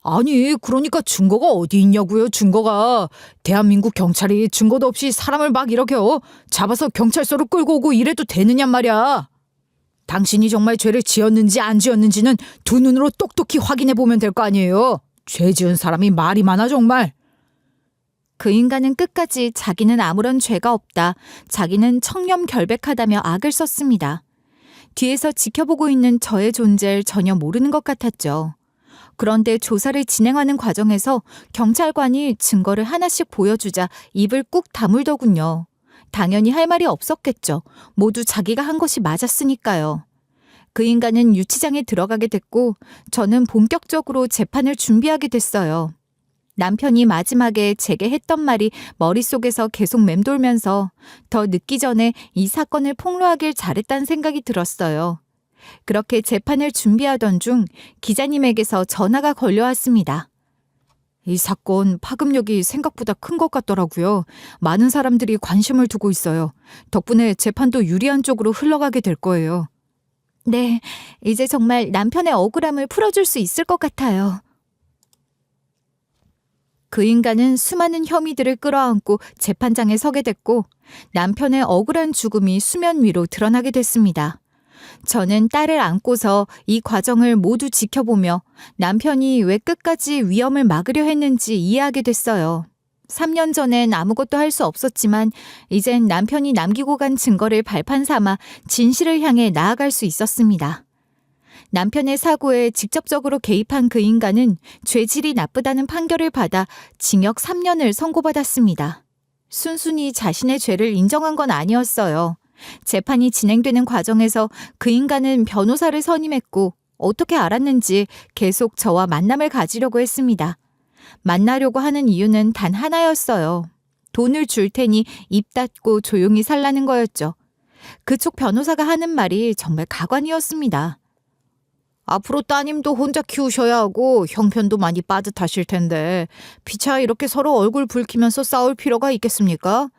아니, 그러니까 증거가 어디 있냐고요, 증거가. 대한민국 경찰이 증거도 없이 사람을 막 이렇게 잡아서 경찰서로 끌고 오고 이래도 되느냔 말이야. 당신이 정말 죄를 지었는지 안 지었는지는 두 눈으로 똑똑히 확인해 보면 될 거 아니에요. 죄 지은 사람이 말이 많아 정말. 그 인간은 끝까지 자기는 아무런 죄가 없다, 자기는 청렴결백하다며 악을 썼습니다. 뒤에서 지켜보고 있는 저의 존재를 전혀 모르는 것 같았죠. 그런데 조사를 진행하는 과정에서 경찰관이 증거를 하나씩 보여주자 입을 꾹 다물더군요. 당연히 할 말이 없었겠죠. 모두 자기가 한 것이 맞았으니까요. 그 인간은 유치장에 들어가게 됐고 저는 본격적으로 재판을 준비하게 됐어요. 남편이 마지막에 제게 했던 말이 머릿속에서 계속 맴돌면서 더 늦기 전에 이 사건을 폭로하길 잘했다는 생각이 들었어요. 그렇게 재판을 준비하던 중 기자님에게서 전화가 걸려왔습니다. 이 사건 파급력이 생각보다 큰 것 같더라고요. 많은 사람들이 관심을 두고 있어요. 덕분에 재판도 유리한 쪽으로 흘러가게 될 거예요. 네, 이제 정말 남편의 억울함을 풀어줄 수 있을 것 같아요. 그 인간은 수많은 혐의들을 끌어안고 재판장에 서게 됐고 남편의 억울한 죽음이 수면 위로 드러나게 됐습니다. 저는 딸을 안고서 이 과정을 모두 지켜보며 남편이 왜 끝까지 위험을 막으려 했는지 이해하게 됐어요. 3년 전엔 아무것도 할 수 없었지만 이젠 남편이 남기고 간 증거를 발판 삼아 진실을 향해 나아갈 수 있었습니다. 남편의 사고에 직접적으로 개입한 그 인간은 죄질이 나쁘다는 판결을 받아 징역 3년을 선고받았습니다. 순순히 자신의 죄를 인정한 건 아니었어요. 재판이 진행되는 과정에서 그 인간은 변호사를 선임했고 어떻게 알았는지 계속 저와 만남을 가지려고 했습니다. 만나려고 하는 이유는 단 하나였어요. 돈을 줄 테니 입 닫고 조용히 살라는 거였죠. 그쪽 변호사가 하는 말이 정말 가관이었습니다. 앞으로 따님도 혼자 키우셔야 하고 형편도 많이 빠듯하실 텐데 피차 이렇게 서로 얼굴 붉히면서 싸울 필요가 있겠습니까?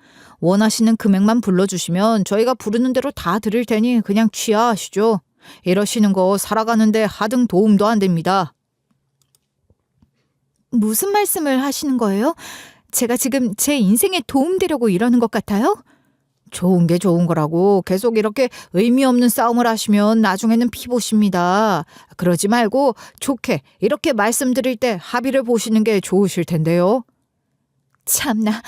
원하시는 금액만 불러주시면 저희가 부르는 대로 다 드릴 테니 그냥 취하하시죠. 이러시는 거 살아가는데 하등 도움도 안 됩니다. 무슨 말씀을 하시는 거예요? 제가 지금 제 인생에 도움되려고 이러는 것 같아요? 좋은 게 좋은 거라고 계속 이렇게 의미 없는 싸움을 하시면 나중에는 피보십니다. 그러지 말고 좋게 이렇게 말씀드릴 때 합의를 보시는 게 좋으실 텐데요. 참나,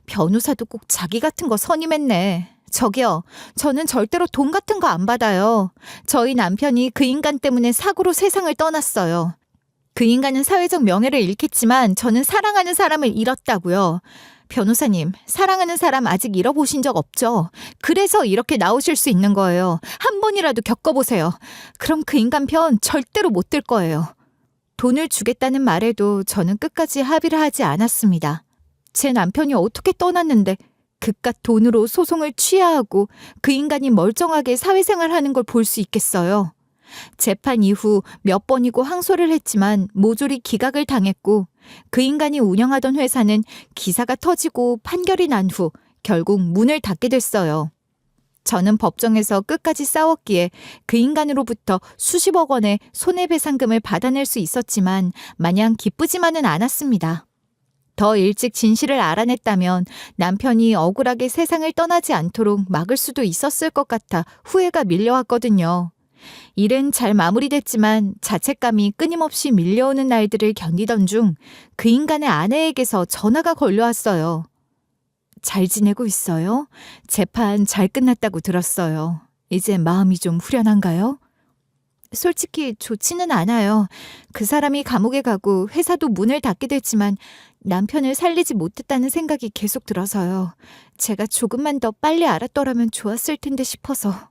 변호사도 꼭 자기 같은 거 선임했네. 저기요, 저는 절대로 돈 같은 거 안 받아요. 저희 남편이 그 인간 때문에 사고로 세상을 떠났어요. 그 인간은 사회적 명예를 잃겠지만 저는 사랑하는 사람을 잃었다고요. 변호사님, 사랑하는 사람 아직 잃어보신 적 없죠? 그래서 이렇게 나오실 수 있는 거예요. 한 번이라도 겪어보세요. 그럼 그 인간 편 절대로 못 들 거예요. 돈을 주겠다는 말에도 저는 끝까지 합의를 하지 않았습니다. 제 남편이 어떻게 떠났는데 그깟 돈으로 소송을 취하하고 그 인간이 멀쩡하게 사회생활하는 걸 볼 수 있겠어요. 재판 이후 몇 번이고 항소를 했지만 모조리 기각을 당했고 그 인간이 운영하던 회사는 기사가 터지고 판결이 난 후 결국 문을 닫게 됐어요. 저는 법정에서 끝까지 싸웠기에 그 인간으로부터 수십억 원의 손해배상금을 받아낼 수 있었지만 마냥 기쁘지만은 않았습니다. 더 일찍 진실을 알아냈다면 남편이 억울하게 세상을 떠나지 않도록 막을 수도 있었을 것 같아 후회가 밀려왔거든요. 일은 잘 마무리됐지만 자책감이 끊임없이 밀려오는 날들을 견디던 중 그 인간의 아내에게서 전화가 걸려왔어요. 잘 지내고 있어요? 재판 잘 끝났다고 들었어요. 이제 마음이 좀 후련한가요? 솔직히 좋지는 않아요. 그 사람이 감옥에 가고 회사도 문을 닫게 됐지만 남편을 살리지 못했다는 생각이 계속 들어서요. 제가 조금만 더 빨리 알았더라면 좋았을 텐데 싶어서.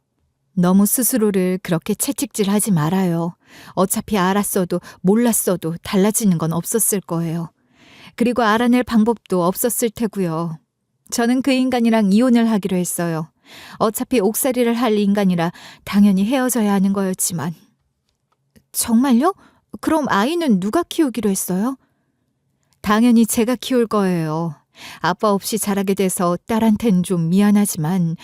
너무 스스로를 그렇게 채찍질하지 말아요. 어차피 알았어도 몰랐어도 달라지는 건 없었을 거예요. 그리고 알아낼 방법도 없었을 테고요. 저는 그 인간이랑 이혼을 하기로 했어요. 어차피 옥살이를 할 인간이라 당연히 헤어져야 하는 거였지만. 정말요? 그럼 아이는 누가 키우기로 했어요? 당연히 제가 키울 거예요. 아빠 없이 자라게 돼서 딸한텐 좀 미안하지만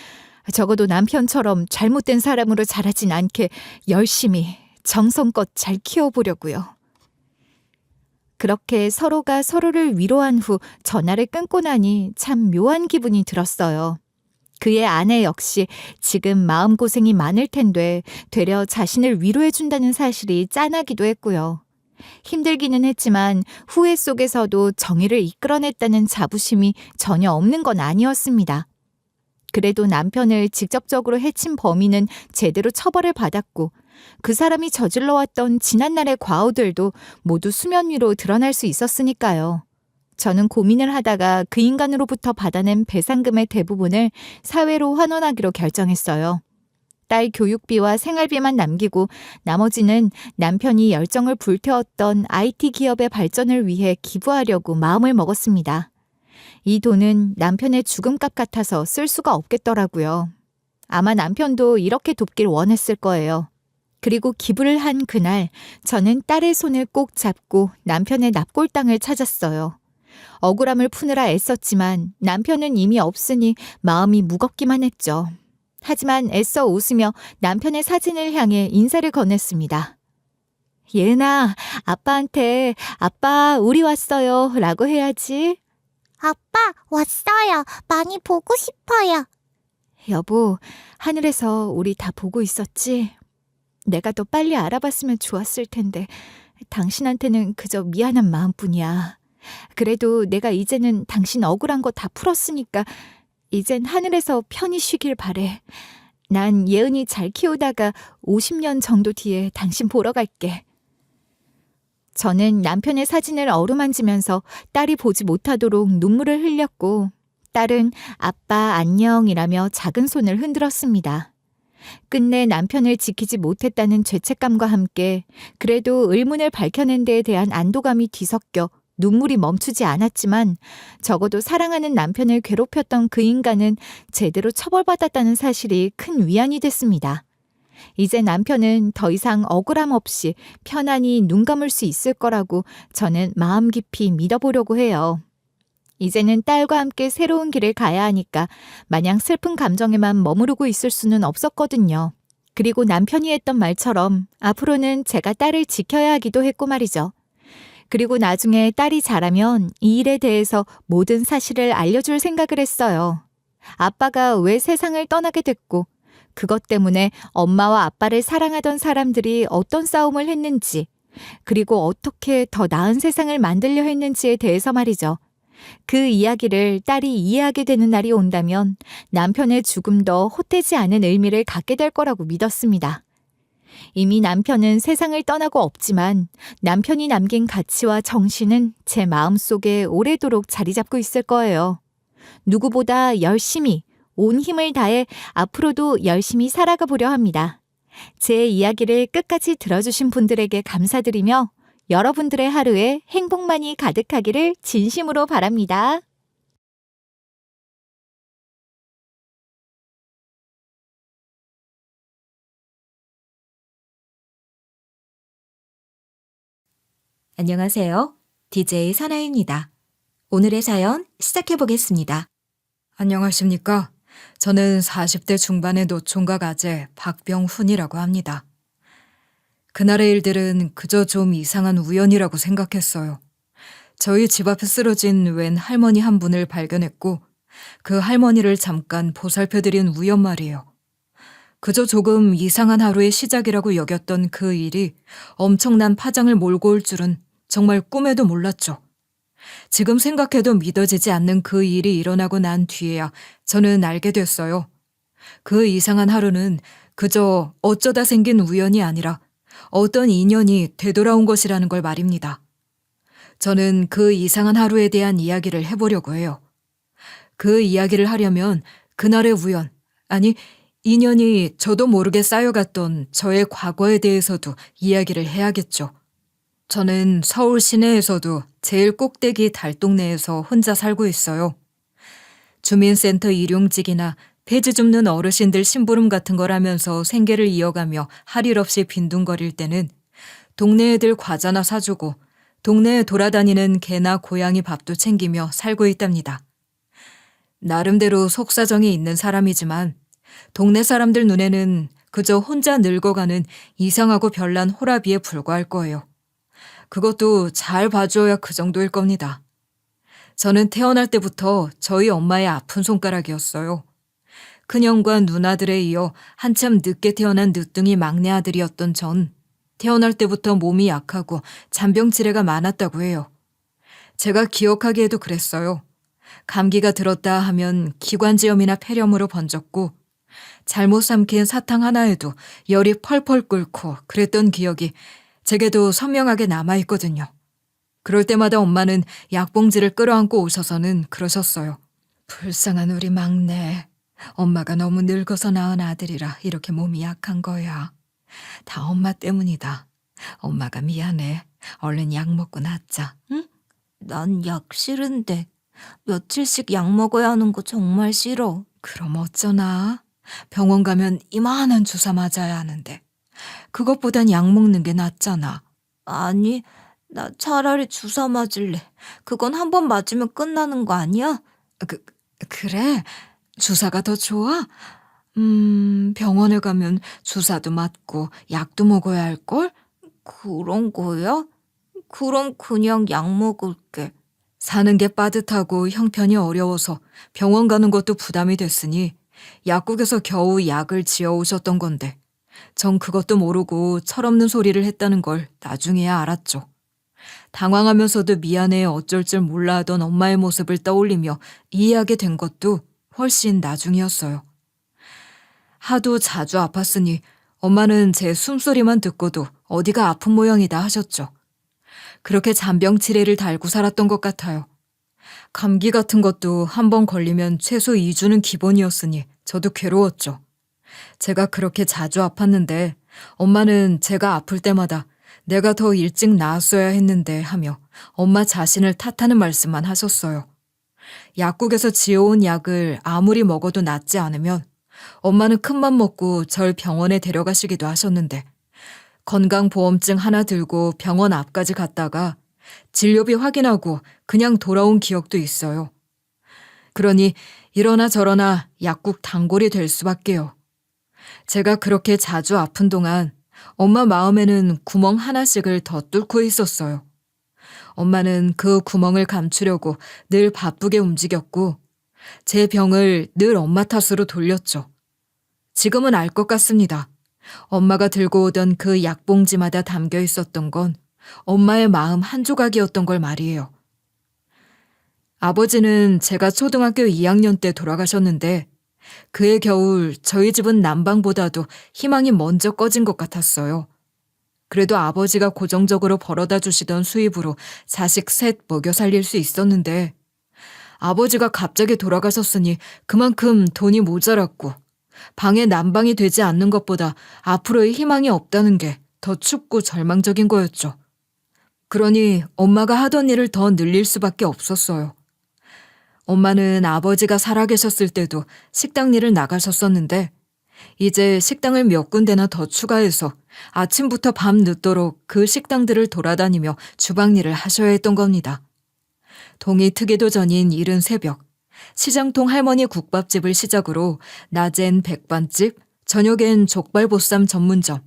적어도 남편처럼 잘못된 사람으로 자라진 않게 열심히 정성껏 잘 키워보려고요. 그렇게 서로가 서로를 위로한 후 전화를 끊고 나니 참 묘한 기분이 들었어요. 그의 아내 역시 지금 마음고생이 많을 텐데 되려 자신을 위로해준다는 사실이 짠하기도 했고요. 힘들기는 했지만 후회 속에서도 정의를 이끌어냈다는 자부심이 전혀 없는 건 아니었습니다. 그래도 남편을 직접적으로 해친 범인은 제대로 처벌을 받았고 그 사람이 저질러왔던 지난날의 과오들도 모두 수면 위로 드러날 수 있었으니까요. 저는 고민을 하다가 그 인간으로부터 받아낸 배상금의 대부분을 사회로 환원하기로 결정했어요. 딸 교육비와 생활비만 남기고 나머지는 남편이 열정을 불태웠던 IT 기업의 발전을 위해 기부하려고 마음을 먹었습니다. 이 돈은 남편의 죽음값 같아서 쓸 수가 없겠더라고요. 아마 남편도 이렇게 돕길 원했을 거예요. 그리고 기부를 한 그날 저는 딸의 손을 꼭 잡고 남편의 납골당을 찾았어요. 억울함을 푸느라 애썼지만 남편은 이미 없으니 마음이 무겁기만 했죠. 하지만 애써 웃으며 남편의 사진을 향해 인사를 건넸습니다. 예은아, 아빠한테 아빠 우리 왔어요 라고 해야지. 아빠, 왔어요. 많이 보고 싶어요. 여보, 하늘에서 우리 다 보고 있었지? 내가 더 빨리 알아봤으면 좋았을 텐데 당신한테는 그저 미안한 마음뿐이야. 그래도 내가 이제는 당신 억울한 거 다 풀었으니까 이젠 하늘에서 편히 쉬길 바래. 난 예은이 잘 키우다가 50년 정도 뒤에 당신 보러 갈게. 저는 남편의 사진을 어루만지면서 딸이 보지 못하도록 눈물을 흘렸고 딸은 아빠 안녕이라며 작은 손을 흔들었습니다. 끝내 남편을 지키지 못했다는 죄책감과 함께 그래도 의문을 밝혀낸 데에 대한 안도감이 뒤섞여 눈물이 멈추지 않았지만 적어도 사랑하는 남편을 괴롭혔던 그 인간은 제대로 처벌받았다는 사실이 큰 위안이 됐습니다. 이제 남편은 더 이상 억울함 없이 편안히 눈 감을 수 있을 거라고 저는 마음 깊이 믿어보려고 해요. 이제는 딸과 함께 새로운 길을 가야 하니까 마냥 슬픈 감정에만 머무르고 있을 수는 없었거든요. 그리고 남편이 했던 말처럼 앞으로는 제가 딸을 지켜야 하기도 했고 말이죠. 그리고 나중에 딸이 자라면 이 일에 대해서 모든 사실을 알려줄 생각을 했어요. 아빠가 왜 세상을 떠나게 됐고 그것 때문에 엄마와 아빠를 사랑하던 사람들이 어떤 싸움을 했는지 그리고 어떻게 더 나은 세상을 만들려 했는지에 대해서 말이죠. 그 이야기를 딸이 이해하게 되는 날이 온다면 남편의 죽음도 헛되지 않은 의미를 갖게 될 거라고 믿었습니다. 이미 남편은 세상을 떠나고 없지만 남편이 남긴 가치와 정신은 제 마음속에 오래도록 자리 잡고 있을 거예요. 누구보다 열심히 온 힘을 다해 앞으로도 열심히 살아가 보려 합니다. 제 이야기를 끝까지 들어주신 분들에게 감사드리며 여러분들의 하루에 행복만이 가득하기를 진심으로 바랍니다. 안녕하세요. DJ 사나입니다. 오늘의 사연 시작해 보겠습니다. 안녕하십니까? 저는 40대 중반의 노총각 아재 박병훈이라고 합니다. 그날의 일들은 그저 좀 이상한 우연이라고 생각했어요. 저희 집 앞에 쓰러진 웬 할머니 한 분을 발견했고 그 할머니를 잠깐 보살펴드린 우연 말이에요. 그저 조금 이상한 하루의 시작이라고 여겼던 그 일이 엄청난 파장을 몰고 올 줄은 정말 꿈에도 몰랐죠. 지금 생각해도 믿어지지 않는 그 일이 일어나고 난 뒤에야 저는 알게 됐어요. 그 이상한 하루는 그저 어쩌다 생긴 우연이 아니라 어떤 인연이 되돌아온 것이라는 걸 말입니다. 저는 그 이상한 하루에 대한 이야기를 해보려고 해요. 그 이야기를 하려면 그날의 우연, 아니 인연이 저도 모르게 쌓여갔던 저의 과거에 대해서도 이야기를 해야겠죠. 저는 서울 시내에서도 제일 꼭대기 달동네에서 혼자 살고 있어요. 주민센터 일용직이나 폐지 줍는 어르신들 심부름 같은 걸 하면서 생계를 이어가며 할 일 없이 빈둥거릴 때는 동네 애들 과자나 사주고 동네에 돌아다니는 개나 고양이 밥도 챙기며 살고 있답니다. 나름대로 속사정이 있는 사람이지만 동네 사람들 눈에는 그저 혼자 늙어가는 이상하고 별난 호라비에 불과할 거예요. 그것도 잘 봐줘야 그 정도일 겁니다. 저는 태어날 때부터 저희 엄마의 아픈 손가락이었어요. 큰형과 누나들에 이어 한참 늦게 태어난 늦둥이 막내 아들이었던 전 태어날 때부터 몸이 약하고 잔병치레가 많았다고 해요. 제가 기억하기에도 그랬어요. 감기가 들었다 하면 기관지염이나 폐렴으로 번졌고 잘못 삼킨 사탕 하나에도 열이 펄펄 끓고 그랬던 기억이 제게도 선명하게 남아있거든요. 그럴 때마다 엄마는 약봉지를 끌어안고 오셔서는 그러셨어요. 불쌍한 우리 막내. 엄마가 너무 늙어서 낳은 아들이라 이렇게 몸이 약한 거야. 다 엄마 때문이다. 엄마가 미안해. 얼른 약 먹고 낫자. 응? 난 약 싫은데. 며칠씩 약 먹어야 하는 거 정말 싫어. 그럼 어쩌나? 병원 가면 이만한 주사 맞아야 하는데. 그것보단 약 먹는 게 낫잖아. 아니, 나 차라리 주사 맞을래. 그건 한 번 맞으면 끝나는 거 아니야? 그래? 주사가 더 좋아? 병원에 가면 주사도 맞고 약도 먹어야 할걸? 그런 거야? 그럼 그냥 약 먹을게. 사는 게 빠듯하고 형편이 어려워서 병원 가는 것도 부담이 됐으니 약국에서 겨우 약을 지어 오셨던 건데 전 그것도 모르고 철없는 소리를 했다는 걸 나중에야 알았죠. 당황하면서도 미안해 어쩔 줄 몰라 하던 엄마의 모습을 떠올리며 이해하게 된 것도 훨씬 나중이었어요. 하도 자주 아팠으니 엄마는 제 숨소리만 듣고도 어디가 아픈 모양이다 하셨죠. 그렇게 잔병치레를 달고 살았던 것 같아요. 감기 같은 것도 한 번 걸리면 최소 2주는 기본이었으니 저도 괴로웠죠. 제가 그렇게 자주 아팠는데 엄마는 제가 아플 때마다 내가 더 일찍 나았어야 했는데 하며 엄마 자신을 탓하는 말씀만 하셨어요. 약국에서 지어온 약을 아무리 먹어도 낫지 않으면 엄마는 큰맘 먹고 절 병원에 데려가시기도 하셨는데 건강보험증 하나 들고 병원 앞까지 갔다가 진료비 확인하고 그냥 돌아온 기억도 있어요. 그러니 이러나 저러나 약국 단골이 될 수밖에요. 제가 그렇게 자주 아픈 동안 엄마 마음에는 구멍 하나씩을 더 뚫고 있었어요. 엄마는 그 구멍을 감추려고 늘 바쁘게 움직였고 제 병을 늘 엄마 탓으로 돌렸죠. 지금은 알 것 같습니다. 엄마가 들고 오던 그 약봉지마다 담겨 있었던 건 엄마의 마음 한 조각이었던 걸 말이에요. 아버지는 제가 초등학교 2학년 때 돌아가셨는데 그해 겨울 저희 집은 난방보다도 희망이 먼저 꺼진 것 같았어요. 그래도 아버지가 고정적으로 벌어다 주시던 수입으로 자식 셋 먹여 살릴 수 있었는데 아버지가 갑자기 돌아가셨으니 그만큼 돈이 모자랐고 방에 난방이 되지 않는 것보다 앞으로의 희망이 없다는 게 더 춥고 절망적인 거였죠. 그러니 엄마가 하던 일을 더 늘릴 수밖에 없었어요. 엄마는 아버지가 살아계셨을 때도 식당 일을 나가셨었는데 이제 식당을 몇 군데나 더 추가해서 아침부터 밤 늦도록 그 식당들을 돌아다니며 주방 일을 하셔야 했던 겁니다. 동이 트기도 전인 이른 새벽, 시장통 할머니 국밥집을 시작으로 낮엔 백반집, 저녁엔 족발보쌈 전문점,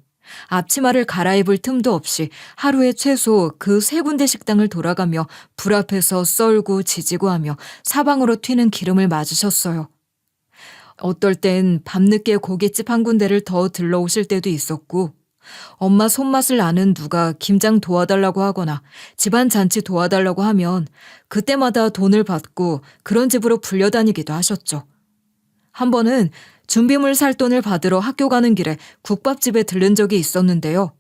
앞치마를 갈아입을 틈도 없이 하루에 최소 그 3군데 식당을 돌아가며 불 앞에서 썰고 지지고 하며 사방으로 튀는 기름을 맞으셨어요. 어떨 땐 밤늦게 고깃집 한 군데를 더 들러오실 때도 있었고, 엄마 손맛을 아는 누가 김장 도와달라고 하거나 집안 잔치 도와달라고 하면 그때마다 돈을 받고 그런 집으로 불려다니기도 하셨죠. 한 번은 준비물 살 돈을 받으러 학교 가는 길에 국밥집에 들른 적이 있었는데요.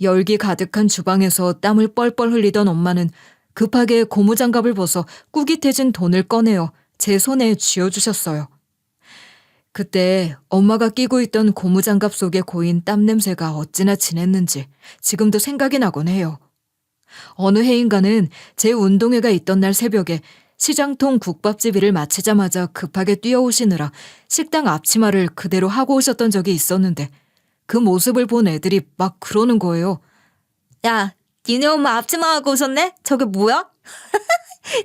열기 가득한 주방에서 땀을 뻘뻘 흘리던 엄마는 급하게 고무장갑을 벗어 꾸깃해진 돈을 꺼내어 제 손에 쥐어주셨어요. 그때 엄마가 끼고 있던 고무장갑 속에 고인 땀 냄새가 어찌나 진했는지 지금도 생각이 나곤 해요. 어느 해인가는 제 운동회가 있던 날 새벽에 시장통 국밥집 일을 마치자마자 급하게 뛰어오시느라 식당 앞치마를 그대로 하고 오셨던 적이 있었는데 그 모습을 본 애들이 막 그러는 거예요. 야, 니네 엄마 앞치마 하고 오셨네? 저게 뭐야?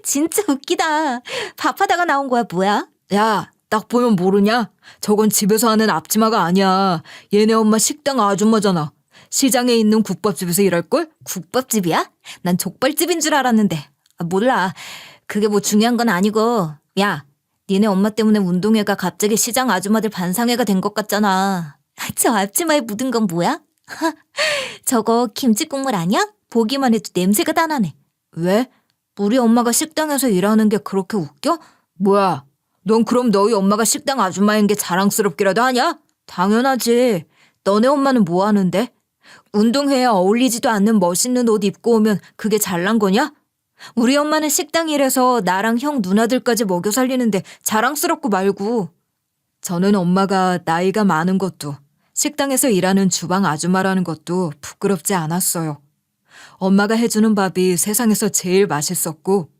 진짜 웃기다. 밥하다가 나온 거야, 뭐야? 야, 딱 보면 모르냐? 저건 집에서 하는 앞치마가 아니야. 얘네 엄마 식당 아줌마잖아. 시장에 있는 국밥집에서 일할걸? 국밥집이야? 난 족발집인 줄 알았는데. 몰라. 그게 뭐 중요한 건 아니고. 야, 니네 엄마 때문에 운동회가 갑자기 시장 아줌마들 반상회가 된 것 같잖아. 저 앞치마에 묻은 건 뭐야? 저거 김치 국물 아니야? 보기만 해도 냄새가 다 나네. 왜? 우리 엄마가 식당에서 일하는 게 그렇게 웃겨? 뭐야? 넌 그럼 너희 엄마가 식당 아줌마인 게 자랑스럽기라도 하냐? 당연하지. 너네 엄마는 뭐 하는데? 운동회에 어울리지도 않는 멋있는 옷 입고 오면 그게 잘난 거냐? 우리 엄마는 식당 일해서 나랑 형 누나들까지 먹여 살리는데 자랑스럽고 말고. 저는 엄마가 나이가 많은 것도 식당에서 일하는 주방 아줌마라는 것도 부끄럽지 않았어요. 엄마가 해주는 밥이 세상에서 제일 맛있었고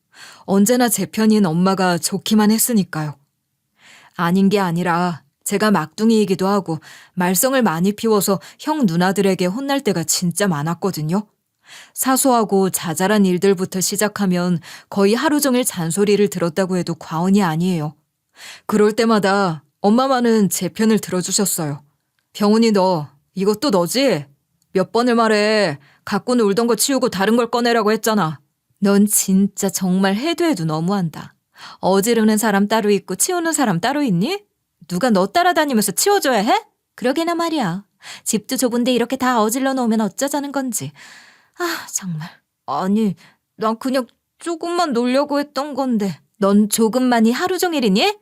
언제나 제 편인 엄마가 좋기만 했으니까요. 아닌 게 아니라 제가 막둥이이기도 하고 말썽을 많이 피워서 형 누나들에게 혼날 때가 진짜 많았거든요. 사소하고 자잘한 일들부터 시작하면 거의 하루 종일 잔소리를 들었다고 해도 과언이 아니에요. 그럴 때마다 엄마만은 제 편을 들어주셨어요. 병훈이 너 이것도 너지? 몇 번을 말해. 갖고 놀던 거 치우고 다른 걸 꺼내라고 했잖아. 넌 진짜 정말 해도 해도 너무한다. 어지르는 사람 따로 있고 치우는 사람 따로 있니? 누가 너 따라다니면서 치워줘야 해? 그러게나 말이야. 집도 좁은데 이렇게 다 어질러 놓으면 어쩌자는 건지. 아, 정말. 아니, 난 그냥 조금만 놀려고 했던 건데. 넌 조금만이 하루 종일이니?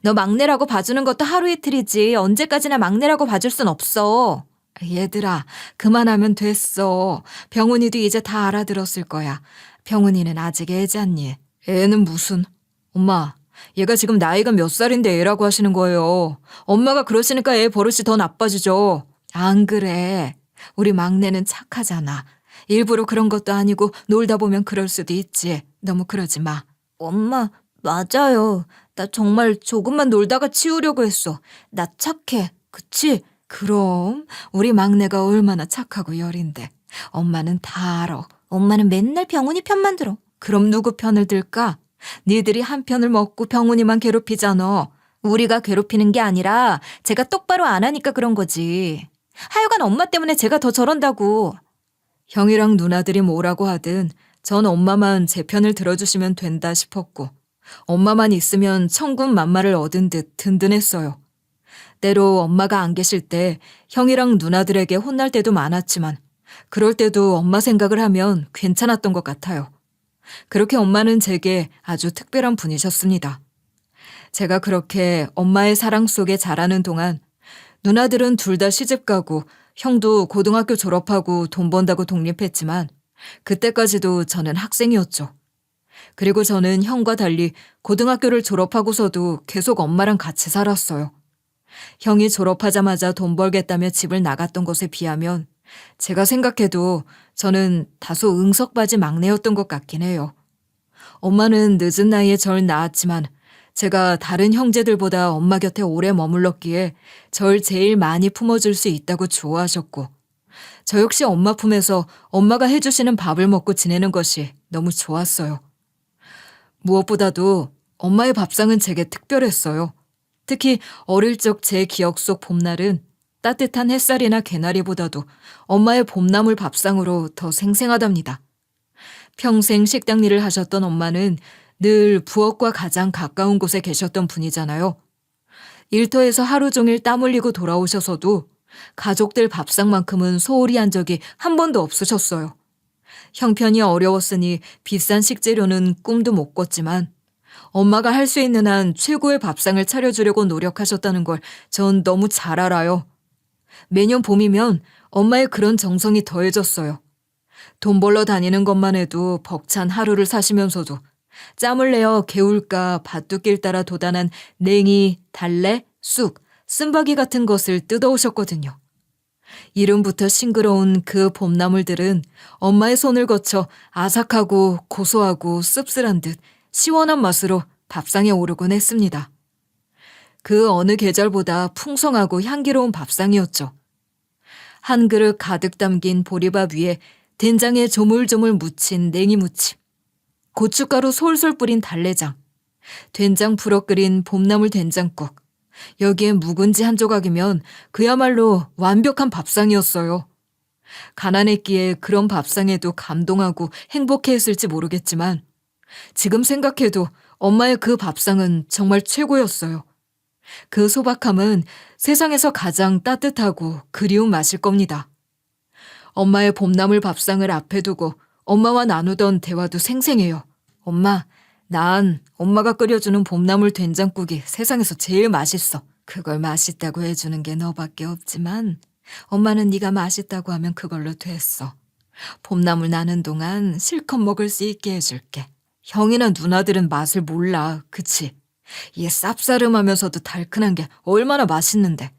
너 막내라고 봐주는 것도 하루 이틀이지 언제까지나 막내라고 봐줄 순 없어. 얘들아, 그만하면 됐어. 병훈이도 이제 다 알아들었을 거야. 병훈이는 아직 애잖니. 애는 무슨. 엄마, 얘가 지금 나이가 몇 살인데 애라고 하시는 거예요. 엄마가 그러시니까 애 버릇이 더 나빠지죠. 안 그래. 우리 막내는 착하잖아. 일부러 그런 것도 아니고 놀다 보면 그럴 수도 있지. 너무 그러지 마. 엄마, 맞아요. 나 정말 조금만 놀다가 치우려고 했어. 나 착해. 그치? 그럼 우리 막내가 얼마나 착하고 여린데. 엄마는 다 알아. 엄마는 맨날 병훈이 편만 들어. 그럼 누구 편을 들까? 니들이 한 편을 먹고 병훈이만 괴롭히잖아. 우리가 괴롭히는 게 아니라 제가 똑바로 안 하니까 그런 거지. 하여간 엄마 때문에 제가 더 저런다고. 형이랑 누나들이 뭐라고 하든 전 엄마만 제 편을 들어주시면 된다 싶었고 엄마만 있으면 천군만마를 얻은 듯 든든했어요. 때로 엄마가 안 계실 때 형이랑 누나들에게 혼날 때도 많았지만 그럴 때도 엄마 생각을 하면 괜찮았던 것 같아요. 그렇게 엄마는 제게 아주 특별한 분이셨습니다. 제가 그렇게 엄마의 사랑 속에 자라는 동안 누나들은 둘 다 시집가고 형도 고등학교 졸업하고 돈 번다고 독립했지만 그때까지도 저는 학생이었죠. 그리고 저는 형과 달리 고등학교를 졸업하고서도 계속 엄마랑 같이 살았어요. 형이 졸업하자마자 돈 벌겠다며 집을 나갔던 것에 비하면 제가 생각해도 저는 다소 응석바지 막내였던 것 같긴 해요. 엄마는 늦은 나이에 절 낳았지만 제가 다른 형제들보다 엄마 곁에 오래 머물렀기에 절 제일 많이 품어줄 수 있다고 좋아하셨고 저 역시 엄마 품에서 엄마가 해주시는 밥을 먹고 지내는 것이 너무 좋았어요. 무엇보다도 엄마의 밥상은 제게 특별했어요. 특히 어릴 적 제 기억 속 봄날은 따뜻한 햇살이나 개나리보다도 엄마의 봄나물 밥상으로 더 생생하답니다. 평생 식당 일을 하셨던 엄마는 늘 부엌과 가장 가까운 곳에 계셨던 분이잖아요. 일터에서 하루 종일 땀 흘리고 돌아오셔서도 가족들 밥상만큼은 소홀히 한 적이 한 번도 없으셨어요. 형편이 어려웠으니 비싼 식재료는 꿈도 못 꿨지만 엄마가 할 수 있는 한 최고의 밥상을 차려주려고 노력하셨다는 걸 전 너무 잘 알아요. 매년 봄이면 엄마의 그런 정성이 더해졌어요. 돈 벌러 다니는 것만 해도 벅찬 하루를 사시면서도 짬을 내어 개울가 밭두길 따라 도단한 냉이, 달래, 쑥, 쓴바귀 같은 것을 뜯어오셨거든요. 이름부터 싱그러운 그 봄나물들은 엄마의 손을 거쳐 아삭하고 고소하고 씁쓸한 듯 시원한 맛으로 밥상에 오르곤 했습니다. 그 어느 계절보다 풍성하고 향기로운 밥상이었죠. 한 그릇 가득 담긴 보리밥 위에 된장에 조물조물 묻힌 냉이무침, 고춧가루 솔솔 뿌린 달래장, 된장 풀어 끓인 봄나물 된장국, 여기에 묵은지 한 조각이면 그야말로 완벽한 밥상이었어요. 가난했기에 그런 밥상에도 감동하고 행복해했을지 모르겠지만 지금 생각해도 엄마의 그 밥상은 정말 최고였어요. 그 소박함은 세상에서 가장 따뜻하고 그리운 맛일 겁니다. 엄마의 봄나물 밥상을 앞에 두고 엄마와 나누던 대화도 생생해요. 엄마, 난 엄마가 끓여주는 봄나물 된장국이 세상에서 제일 맛있어. 그걸 맛있다고 해주는 게 너밖에 없지만 엄마는 네가 맛있다고 하면 그걸로 됐어. 봄나물 나는 동안 실컷 먹을 수 있게 해줄게. 형이나 누나들은 맛을 몰라, 그치? 이게 쌉싸름하면서도 달큰한 게 얼마나 맛있는데.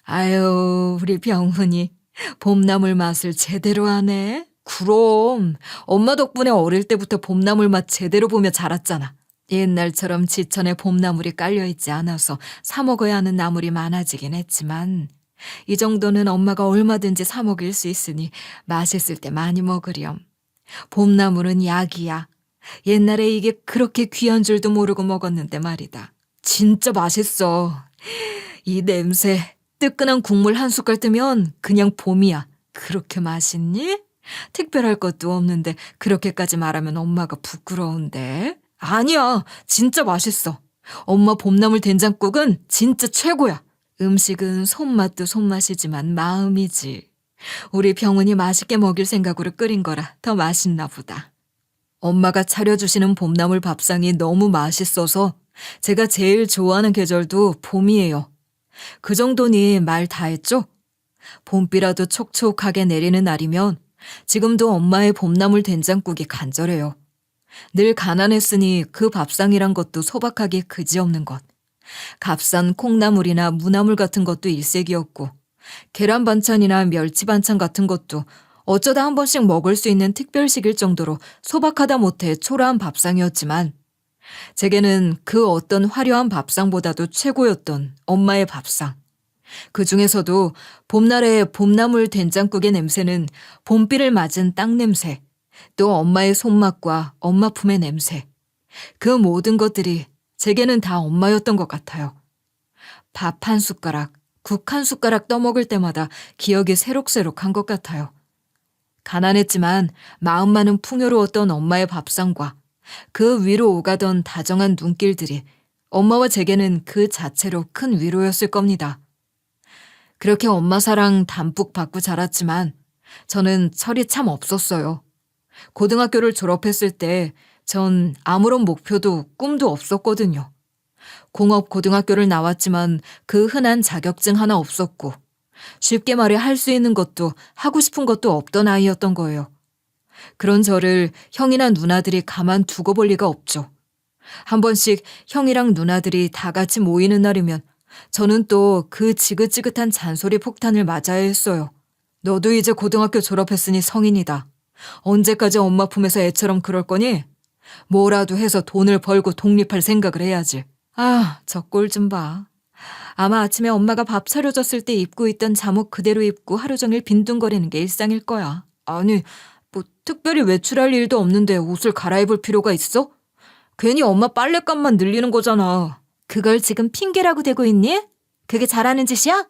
아유, 우리 병훈이 봄나물 맛을 제대로 하네. 그럼 엄마 덕분에 어릴 때부터 봄나물 맛 제대로 보며 자랐잖아. 옛날처럼 지천에 봄나물이 깔려있지 않아서 사 먹어야 하는 나물이 많아지긴 했지만 이 정도는 엄마가 얼마든지 사 먹일 수 있으니 맛있을 때 많이 먹으렴. 봄나물은 약이야. 옛날에 이게 그렇게 귀한 줄도 모르고 먹었는데 말이다. 진짜 맛있어. 이 냄새, 뜨끈한 국물 한 숟갈 뜨면 그냥 봄이야. 그렇게 맛있니? 특별할 것도 없는데 그렇게까지 말하면 엄마가 부끄러운데. 아니야, 진짜 맛있어. 엄마 봄나물 된장국은 진짜 최고야. 음식은 손맛도 손맛이지만 마음이지. 우리 병훈이 맛있게 먹일 생각으로 끓인 거라 더 맛있나 보다. 엄마가 차려주시는 봄나물 밥상이 너무 맛있어서 제가 제일 좋아하는 계절도 봄이에요. 그 정도니 말 다 했죠? 봄비라도 촉촉하게 내리는 날이면 지금도 엄마의 봄나물 된장국이 간절해요. 늘 가난했으니 그 밥상이란 것도 소박하기 그지없는 것. 값싼 콩나물이나 무나물 같은 것도 일색이었고 계란 반찬이나 멸치 반찬 같은 것도 어쩌다 한 번씩 먹을 수 있는 특별식일 정도로 소박하다 못해 초라한 밥상이었지만 제게는 그 어떤 화려한 밥상보다도 최고였던 엄마의 밥상. 그 중에서도 봄날의 봄나물 된장국의 냄새는 봄비를 맞은 땅 냄새, 또 엄마의 손맛과 엄마 품의 냄새. 그 모든 것들이 제게는 다 엄마였던 것 같아요. 밥 한 숟가락, 국 한 숟가락 떠먹을 때마다 기억이 새록새록한 것 같아요. 가난했지만 마음만은 풍요로웠던 엄마의 밥상과 그 위로 오가던 다정한 눈길들이 엄마와 제게는 그 자체로 큰 위로였을 겁니다. 그렇게 엄마 사랑 담뿍 받고 자랐지만 저는 철이 참 없었어요. 고등학교를 졸업했을 때 전 아무런 목표도 꿈도 없었거든요. 공업고등학교를 나왔지만 그 흔한 자격증 하나 없었고 쉽게 말해 할 수 있는 것도 하고 싶은 것도 없던 아이였던 거예요. 그런 저를 형이나 누나들이 가만 두고 볼 리가 없죠. 한 번씩 형이랑 누나들이 다 같이 모이는 날이면 저는 또 그 지긋지긋한 잔소리 폭탄을 맞아야 했어요. 너도 이제 고등학교 졸업했으니 성인이다. 언제까지 엄마 품에서 애처럼 그럴 거니? 뭐라도 해서 돈을 벌고 독립할 생각을 해야지. 아, 저 꼴 좀 봐. 아마 아침에 엄마가 밥 차려줬을 때 입고 있던 잠옷 그대로 입고 하루 종일 빈둥거리는 게 일상일 거야. 아니, 뭐 특별히 외출할 일도 없는데 옷을 갈아입을 필요가 있어? 괜히 엄마 빨랫감만 늘리는 거잖아. 그걸 지금 핑계라고 대고 있니? 그게 잘하는 짓이야?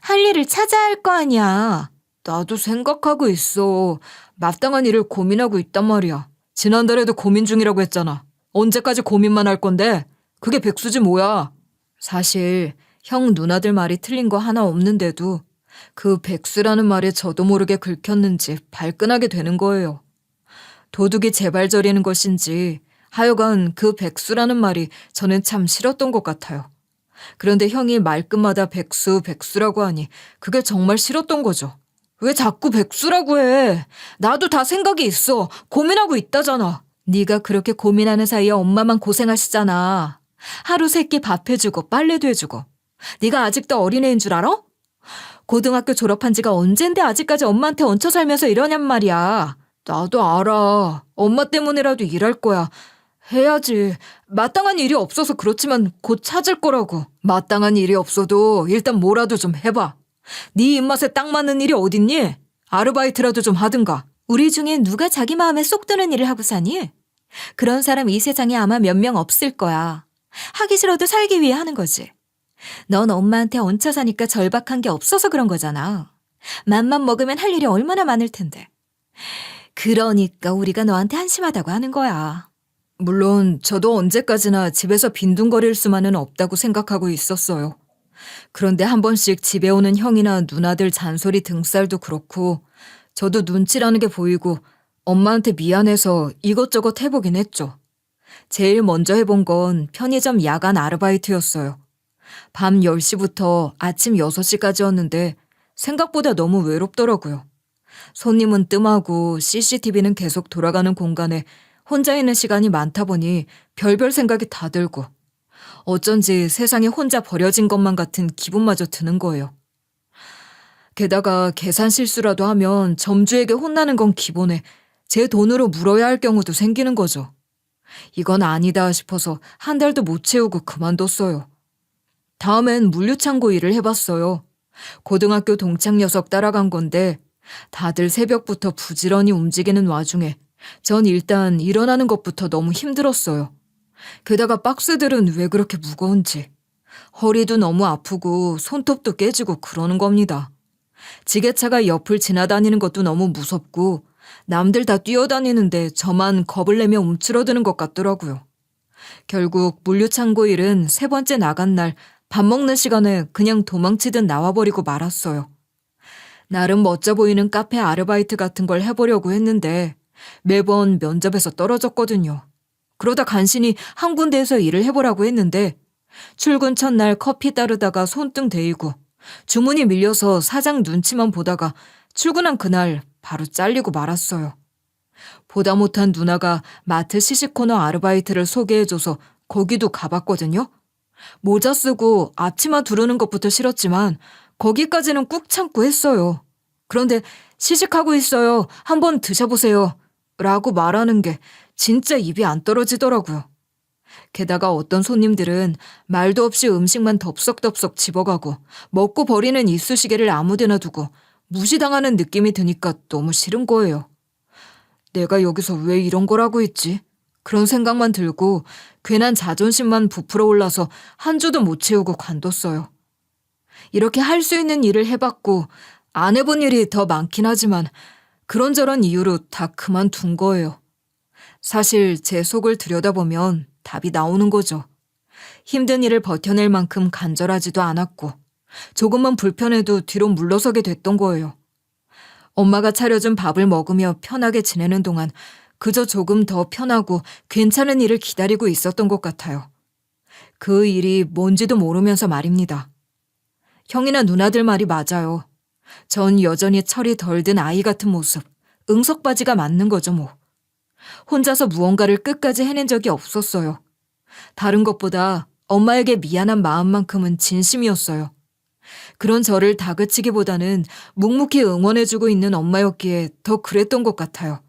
할 일을 찾아야 할 거 아니야. 나도 생각하고 있어. 마땅한 일을 고민하고 있단 말이야. 지난달에도 고민 중이라고 했잖아. 언제까지 고민만 할 건데? 그게 백수지 뭐야. 사실 형 누나들 말이 틀린 거 하나 없는데도 그 백수라는 말에 저도 모르게 긁혔는지 발끈하게 되는 거예요. 도둑이 제발 저리는 것인지 하여간 그 백수라는 말이 저는 참 싫었던 것 같아요. 그런데 형이 말끝마다 백수, 백수라고 하니 그게 정말 싫었던 거죠. 왜 자꾸 백수라고 해? 나도 다 생각이 있어. 고민하고 있다잖아. 네가 그렇게 고민하는 사이에 엄마만 고생하시잖아. 하루 세 끼 밥 해주고 빨래도 해주고. 네가 아직도 어린애인 줄 알아? 고등학교 졸업한 지가 언젠데 아직까지 엄마한테 얹혀 살면서 이러냔 말이야. 나도 알아. 엄마 때문에라도 일할 거야. 해야지. 마땅한 일이 없어서 그렇지만 곧 찾을 거라고. 마땅한 일이 없어도 일단 뭐라도 좀 해봐. 네 입맛에 딱 맞는 일이 어딨니? 아르바이트라도 좀 하든가. 우리 중에 누가 자기 마음에 쏙 드는 일을 하고 사니? 그런 사람 이 세상에 아마 몇 명 없을 거야. 하기 싫어도 살기 위해 하는 거지. 넌 엄마한테 얹혀 사니까 절박한 게 없어서 그런 거잖아. 맘만 먹으면 할 일이 얼마나 많을 텐데. 그러니까 우리가 너한테 한심하다고 하는 거야. 물론 저도 언제까지나 집에서 빈둥거릴 수만은 없다고 생각하고 있었어요. 그런데 한 번씩 집에 오는 형이나 누나들 잔소리 등살도 그렇고 저도 눈치라는 게 보이고 엄마한테 미안해서 이것저것 해보긴 했죠. 제일 먼저 해본 건 편의점 야간 아르바이트였어요. 밤 10시부터 아침 6시까지였는데 생각보다 너무 외롭더라고요. 손님은 뜸하고 CCTV는 계속 돌아가는 공간에 혼자 있는 시간이 많다 보니 별별 생각이 다 들고 어쩐지 세상에 혼자 버려진 것만 같은 기분마저 드는 거예요. 게다가 계산 실수라도 하면 점주에게 혼나는 건 기본에 제 돈으로 물어야 할 경우도 생기는 거죠. 이건 아니다 싶어서 한 달도 못 채우고 그만뒀어요. 다음엔 물류창고 일을 해봤어요. 고등학교 동창 녀석 따라간 건데 다들 새벽부터 부지런히 움직이는 와중에 전 일단 일어나는 것부터 너무 힘들었어요. 게다가 박스들은 왜 그렇게 무거운지. 허리도 너무 아프고 손톱도 깨지고 그러는 겁니다. 지게차가 옆을 지나다니는 것도 너무 무섭고 남들 다 뛰어다니는데 저만 겁을 내며 움츠러드는 것 같더라고요. 결국 물류창고 일은 세 번째 나간 날 밥 먹는 시간에 그냥 도망치듯 나와버리고 말았어요. 나름 멋져 보이는 카페 아르바이트 같은 걸 해보려고 했는데 매번 면접에서 떨어졌거든요. 그러다 간신히 한 군데에서 일을 해보라고 했는데 출근 첫날 커피 따르다가 손등 데이고 주문이 밀려서 사장 눈치만 보다가 출근한 그날 바로 잘리고 말았어요. 보다 못한 누나가 마트 시식코너 아르바이트를 소개해줘서 거기도 가봤거든요. 모자 쓰고 앞치마 두르는 것부터 싫었지만 거기까지는 꾹 참고 했어요. 그런데 시식하고 있어요. 한번 드셔보세요. 라고 말하는 게 진짜 입이 안 떨어지더라고요. 게다가 어떤 손님들은 말도 없이 음식만 덥석덥석 집어가고 먹고 버리는 이쑤시개를 아무데나 두고 무시당하는 느낌이 드니까 너무 싫은 거예요. 내가 여기서 왜 이런 걸 하고 있지? 그런 생각만 들고 괜한 자존심만 부풀어 올라서 한 주도 못 채우고 관뒀어요. 이렇게 할 수 있는 일을 해봤고 안 해본 일이 더 많긴 하지만 그런저런 이유로 다 그만둔 거예요. 사실 제 속을 들여다보면 답이 나오는 거죠. 힘든 일을 버텨낼 만큼 간절하지도 않았고 조금만 불편해도 뒤로 물러서게 됐던 거예요. 엄마가 차려준 밥을 먹으며 편하게 지내는 동안 그저 조금 더 편하고 괜찮은 일을 기다리고 있었던 것 같아요. 그 일이 뭔지도 모르면서 말입니다. 형이나 누나들 말이 맞아요. 전 여전히 철이 덜 든 아이 같은 모습, 응석바지가 맞는 거죠 뭐. 혼자서 무언가를 끝까지 해낸 적이 없었어요. 다른 것보다 엄마에게 미안한 마음만큼은 진심이었어요. 그런 저를 다그치기보다는 묵묵히 응원해주고 있는 엄마였기에 더 그랬던 것 같아요.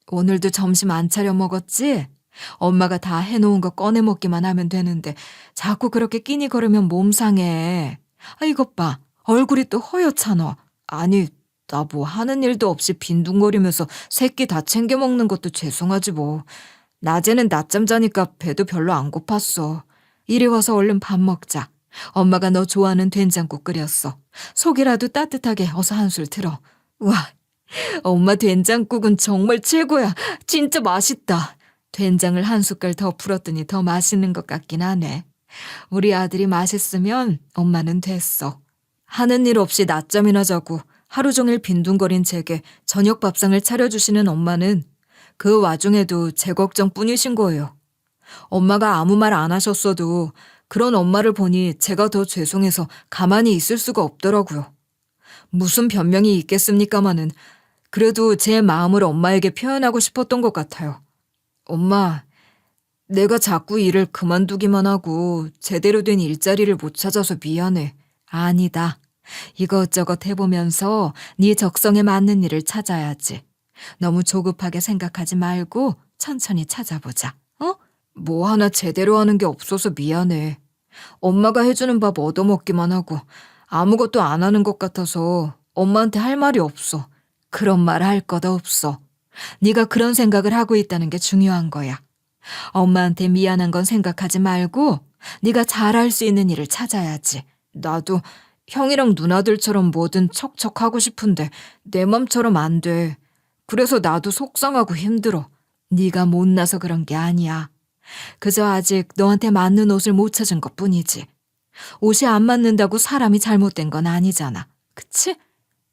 오늘도 점심 안 차려 먹었지? 엄마가 다 해놓은 거 꺼내 먹기만 하면 되는데 자꾸 그렇게 끼니 거르면 몸 상해. 아, 이것 봐. 얼굴이 또 허옇잖아. 아니, 나 뭐 하는 일도 없이 빈둥거리면서 새끼 다 챙겨 먹는 것도 죄송하지 뭐. 낮에는 낮잠 자니까 배도 별로 안 고팠어. 이리 와서 얼른 밥 먹자. 엄마가 너 좋아하는 된장국 끓였어. 속이라도 따뜻하게 어서 한술 들어. 와, 엄마 된장국은 정말 최고야. 진짜 맛있다. 된장을 한 숟갈 더 풀었더니 더 맛있는 것 같긴 하네. 우리 아들이 맛있으면 엄마는 됐어. 하는 일 없이 낮잠이나 자고 하루 종일 빈둥거린 제게 저녁 밥상을 차려주시는 엄마는 그 와중에도 제 걱정뿐이신 거예요. 엄마가 아무 말 안 하셨어도 그런 엄마를 보니 제가 더 죄송해서 가만히 있을 수가 없더라고요. 무슨 변명이 있겠습니까마는 그래도 제 마음을 엄마에게 표현하고 싶었던 것 같아요. 엄마, 내가 자꾸 일을 그만두기만 하고 제대로 된 일자리를 못 찾아서 미안해. 아니다. 이것저것 해보면서 네 적성에 맞는 일을 찾아야지. 너무 조급하게 생각하지 말고 천천히 찾아보자. 어? 뭐 하나 제대로 하는 게 없어서 미안해. 엄마가 해주는 밥 얻어먹기만 하고 아무것도 안 하는 것 같아서 엄마한테 할 말이 없어. 그런 말 할 것 없어. 네가 그런 생각을 하고 있다는 게 중요한 거야. 엄마한테 미안한 건 생각하지 말고 네가 잘할 수 있는 일을 찾아야지. 나도 형이랑 누나들처럼 뭐든 척척하고 싶은데 내 맘처럼 안 돼. 그래서 나도 속상하고 힘들어. 네가 못나서 그런 게 아니야. 그저 아직 너한테 맞는 옷을 못 찾은 것뿐이지. 옷이 안 맞는다고 사람이 잘못된 건 아니잖아. 그치?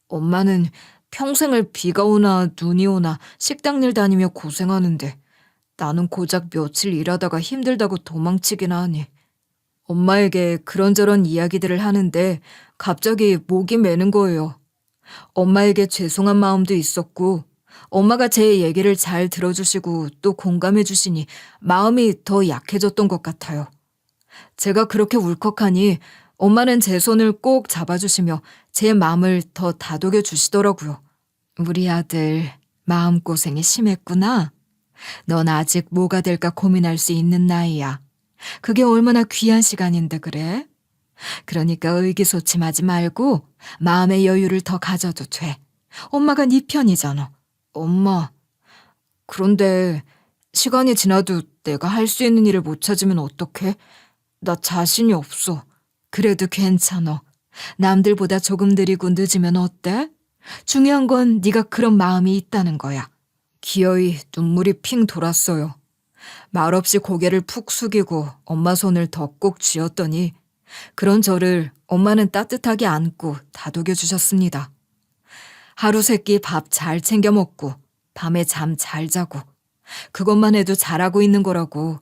엄마는 평생을 비가 오나 눈이 오나 식당 일 다니며 고생하는데 나는 고작 며칠 일하다가 힘들다고 도망치긴 하니. 엄마에게 그런저런 이야기들을 하는데 갑자기 목이 메는 거예요. 엄마에게 죄송한 마음도 있었고 엄마가 제 얘기를 잘 들어주시고 또 공감해 주시니 마음이 더 약해졌던 것 같아요. 제가 그렇게 울컥하니 엄마는 제 손을 꼭 잡아주시며 제 마음을 더 다독여 주시더라고요. 우리 아들 마음고생이 심했구나. 넌 아직 뭐가 될까 고민할 수 있는 나이야. 그게 얼마나 귀한 시간인데 그래? 그러니까 의기소침하지 말고 마음의 여유를 더 가져도 돼. 엄마가 네 편이잖아. 엄마, 그런데 시간이 지나도 내가 할 수 있는 일을 못 찾으면 어떡해? 나 자신이 없어. 그래도 괜찮아. 남들보다 조금 느리고 늦으면 어때? 중요한 건 네가 그런 마음이 있다는 거야. 기어이 눈물이 핑 돌았어요. 말없이 고개를 푹 숙이고 엄마 손을 더 꼭 쥐었더니 그런 저를 엄마는 따뜻하게 안고 다독여 주셨습니다. 하루 세끼 밥 잘 챙겨 먹고 밤에 잠 잘 자고 그것만 해도 잘하고 있는 거라고.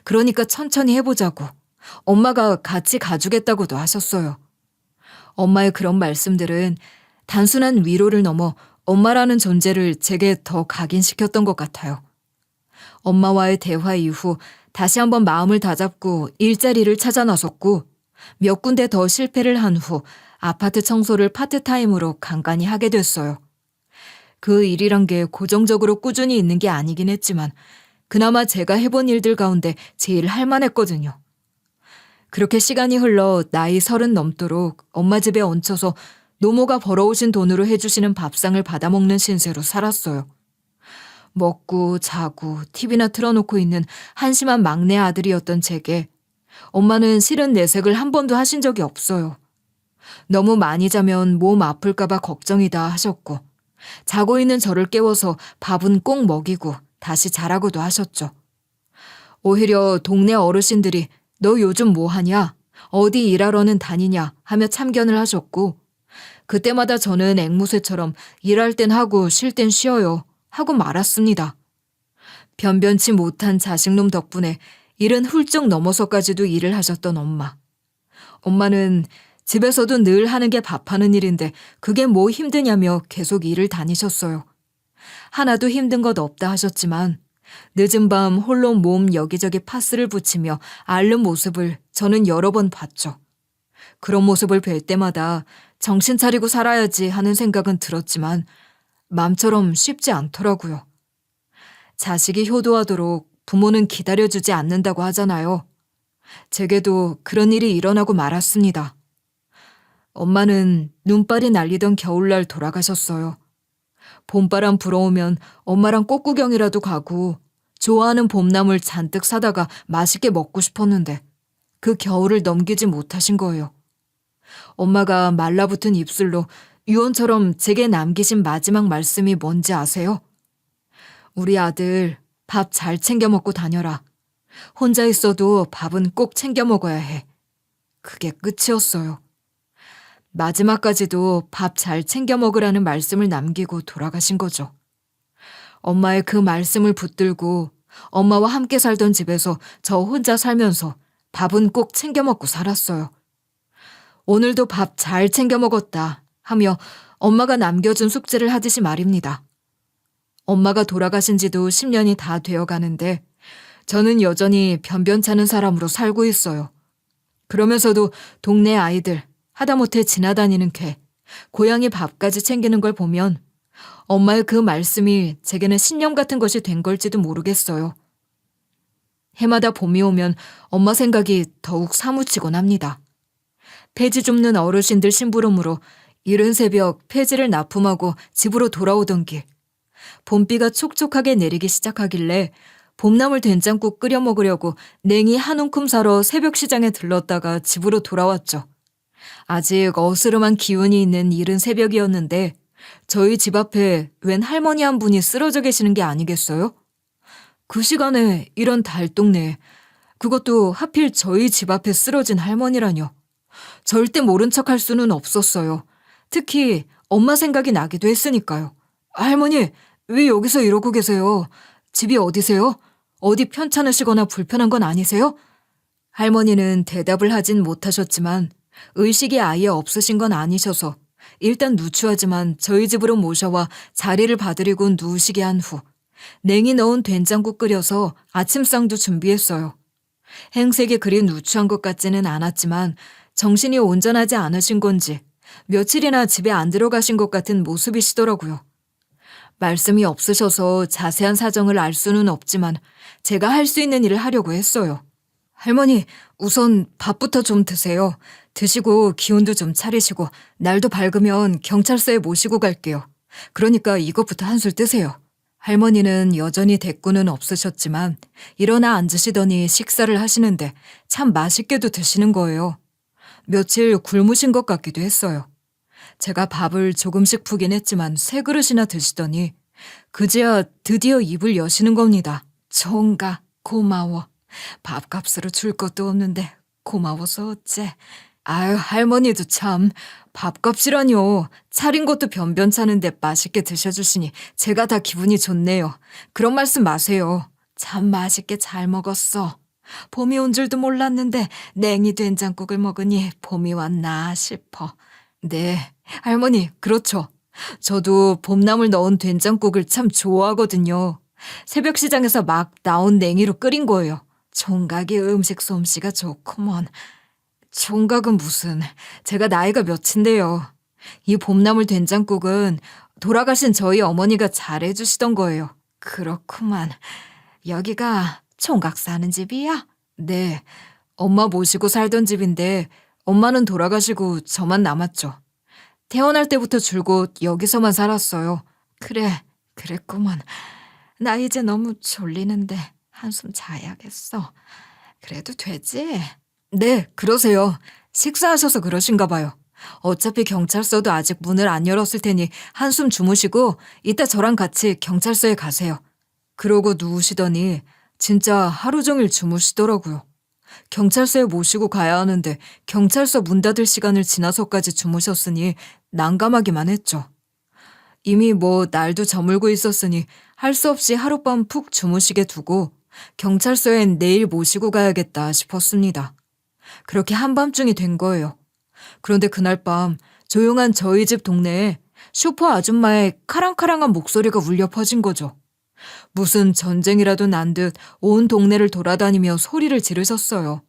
그러니까 천천히 해보자고. 엄마가 같이 가주겠다고도 하셨어요. 엄마의 그런 말씀들은 단순한 위로를 넘어 엄마라는 존재를 제게 더 각인시켰던 것 같아요. 엄마와의 대화 이후 다시 한번 마음을 다잡고 일자리를 찾아 나섰고 몇 군데 더 실패를 한 후 아파트 청소를 파트타임으로 간간히 하게 됐어요. 그 일이란 게 고정적으로 꾸준히 있는 게 아니긴 했지만 그나마 제가 해본 일들 가운데 제일 할만했거든요. 그렇게 시간이 흘러 나이 30 넘도록 엄마 집에 얹혀서 노모가 벌어오신 돈으로 해주시는 밥상을 받아먹는 신세로 살았어요. 먹고 자고 TV나 틀어놓고 있는 한심한 막내 아들이었던 제게 엄마는 실은 내색을 한 번도 하신 적이 없어요. 너무 많이 자면 몸 아플까봐 걱정이다 하셨고 자고 있는 저를 깨워서 밥은 꼭 먹이고 다시 자라고도 하셨죠. 오히려 동네 어르신들이 너 요즘 뭐 하냐? 어디 일하러는 다니냐? 하며 참견을 하셨고 그때마다 저는 앵무새처럼 일할 땐 하고 쉴 땐 쉬어요 하고 말았습니다. 변변치 못한 자식놈 덕분에 일은 훌쩍 넘어서까지도 일을 하셨던 엄마. 엄마는 집에서도 늘 하는 게 밥하는 일인데 그게 뭐 힘드냐며 계속 일을 다니셨어요. 하나도 힘든 것 없다 하셨지만 늦은 밤 홀로 몸 여기저기 파스를 붙이며 앓는 모습을 저는 여러 번 봤죠. 그런 모습을 뵐 때마다 정신 차리고 살아야지 하는 생각은 들었지만 맘처럼 쉽지 않더라고요. 자식이 효도하도록 부모는 기다려주지 않는다고 하잖아요. 제게도 그런 일이 일어나고 말았습니다. 엄마는 눈발이 날리던 겨울날 돌아가셨어요. 봄바람 불어오면 엄마랑 꽃구경이라도 가고 좋아하는 봄나물 잔뜩 사다가 맛있게 먹고 싶었는데 그 겨울을 넘기지 못하신 거예요. 엄마가 말라붙은 입술로 유언처럼 제게 남기신 마지막 말씀이 뭔지 아세요? 우리 아들 밥 잘 챙겨 먹고 다녀라. 혼자 있어도 밥은 꼭 챙겨 먹어야 해. 그게 끝이었어요. 마지막까지도 밥 잘 챙겨 먹으라는 말씀을 남기고 돌아가신 거죠. 엄마의 그 말씀을 붙들고 엄마와 함께 살던 집에서 저 혼자 살면서 밥은 꼭 챙겨 먹고 살았어요. 오늘도 밥 잘 챙겨 먹었다 하며 엄마가 남겨준 숙제를 하듯이 말입니다. 엄마가 돌아가신 지도 10년이 다 되어 가는데 저는 여전히 변변찮은 사람으로 살고 있어요. 그러면서도 동네 아이들, 하다못해 지나다니는 개, 고양이 밥까지 챙기는 걸 보면 엄마의 그 말씀이 제게는 신념 같은 것이 된 걸지도 모르겠어요. 해마다 봄이 오면 엄마 생각이 더욱 사무치곤 합니다. 폐지 줍는 어르신들 심부름으로 이른 새벽 폐지를 납품하고 집으로 돌아오던 길. 봄비가 촉촉하게 내리기 시작하길래 봄나물 된장국 끓여 먹으려고 냉이 한 움큼 사러 새벽 시장에 들렀다가 집으로 돌아왔죠. 아직 어스름한 기운이 있는 이른 새벽이었는데 저희 집 앞에 웬 할머니 한 분이 쓰러져 계시는 게 아니겠어요? 그 시간에 이런 달동네에, 그것도 하필 저희 집 앞에 쓰러진 할머니라뇨. 절대 모른 척할 수는 없었어요. 특히 엄마 생각이 나기도 했으니까요. 할머니, 왜 여기서 이러고 계세요? 집이 어디세요? 어디 편찮으시거나 불편한 건 아니세요? 할머니는 대답을 하진 못하셨지만 의식이 아예 없으신 건 아니셔서 일단 누추하지만 저희 집으로 모셔와 자리를 봐드리고 누우시게 한 후 냉이 넣은 된장국 끓여서 아침상도 준비했어요. 행색이 그리 누추한 것 같지는 않았지만 정신이 온전하지 않으신 건지 며칠이나 집에 안 들어가신 것 같은 모습이시더라고요. 말씀이 없으셔서 자세한 사정을 알 수는 없지만 제가 할 수 있는 일을 하려고 했어요. 할머니, 우선 밥부터 좀 드세요. 드시고 기운도 좀 차리시고 날도 밝으면 경찰서에 모시고 갈게요. 그러니까 이것부터 한술 뜨세요. 할머니는 여전히 대꾸는 없으셨지만 일어나 앉으시더니 식사를 하시는데 참 맛있게도 드시는 거예요. 며칠 굶으신 것 같기도 했어요. 제가 밥을 조금씩 푸긴 했지만 3그릇이나 드시더니 그제야 드디어 입을 여시는 겁니다. 총각, 고마워. 밥값으로 줄 것도 없는데 고마워서 어째. 아유, 할머니도 참. 밥값이라뇨. 차린 것도 변변찮은데 맛있게 드셔주시니 제가 다 기분이 좋네요. 그런 말씀 마세요. 참 맛있게 잘 먹었어. 봄이 온 줄도 몰랐는데 냉이 된장국을 먹으니 봄이 왔나 싶어. 네, 할머니, 그렇죠. 저도 봄나물 넣은 된장국을 참 좋아하거든요. 새벽 시장에서 막 나온 냉이로 끓인 거예요. 총각이 음식 솜씨가 좋구먼. 총각은 무슨, 제가 나이가 몇인데요. 이 봄나물 된장국은 돌아가신 저희 어머니가 잘해주시던 거예요. 그렇구만. 여기가 총각 사는 집이야? 네, 엄마 모시고 살던 집인데 엄마는 돌아가시고 저만 남았죠. 태어날 때부터 줄곧 여기서만 살았어요. 그래, 그랬구먼. 나 이제 너무 졸리는데 한숨 자야겠어. 그래도 되지? 네, 그러세요. 식사하셔서 그러신가 봐요. 어차피 경찰서도 아직 문을 안 열었을 테니 한숨 주무시고 이따 저랑 같이 경찰서에 가세요. 그러고 누우시더니 진짜 하루 종일 주무시더라고요. 경찰서에 모시고 가야 하는데 경찰서 문 닫을 시간을 지나서까지 주무셨으니 난감하기만 했죠. 이미 뭐 날도 저물고 있었으니 할 수 없이 하룻밤 푹 주무시게 두고 경찰서엔 내일 모시고 가야겠다 싶었습니다. 그렇게 한밤중이 된 거예요. 그런데 그날 밤 조용한 저희 집 동네에 슈퍼 아줌마의 카랑카랑한 목소리가 울려 퍼진 거죠. 무슨 전쟁이라도 난 듯 온 동네를 돌아다니며 소리를 지르셨어요.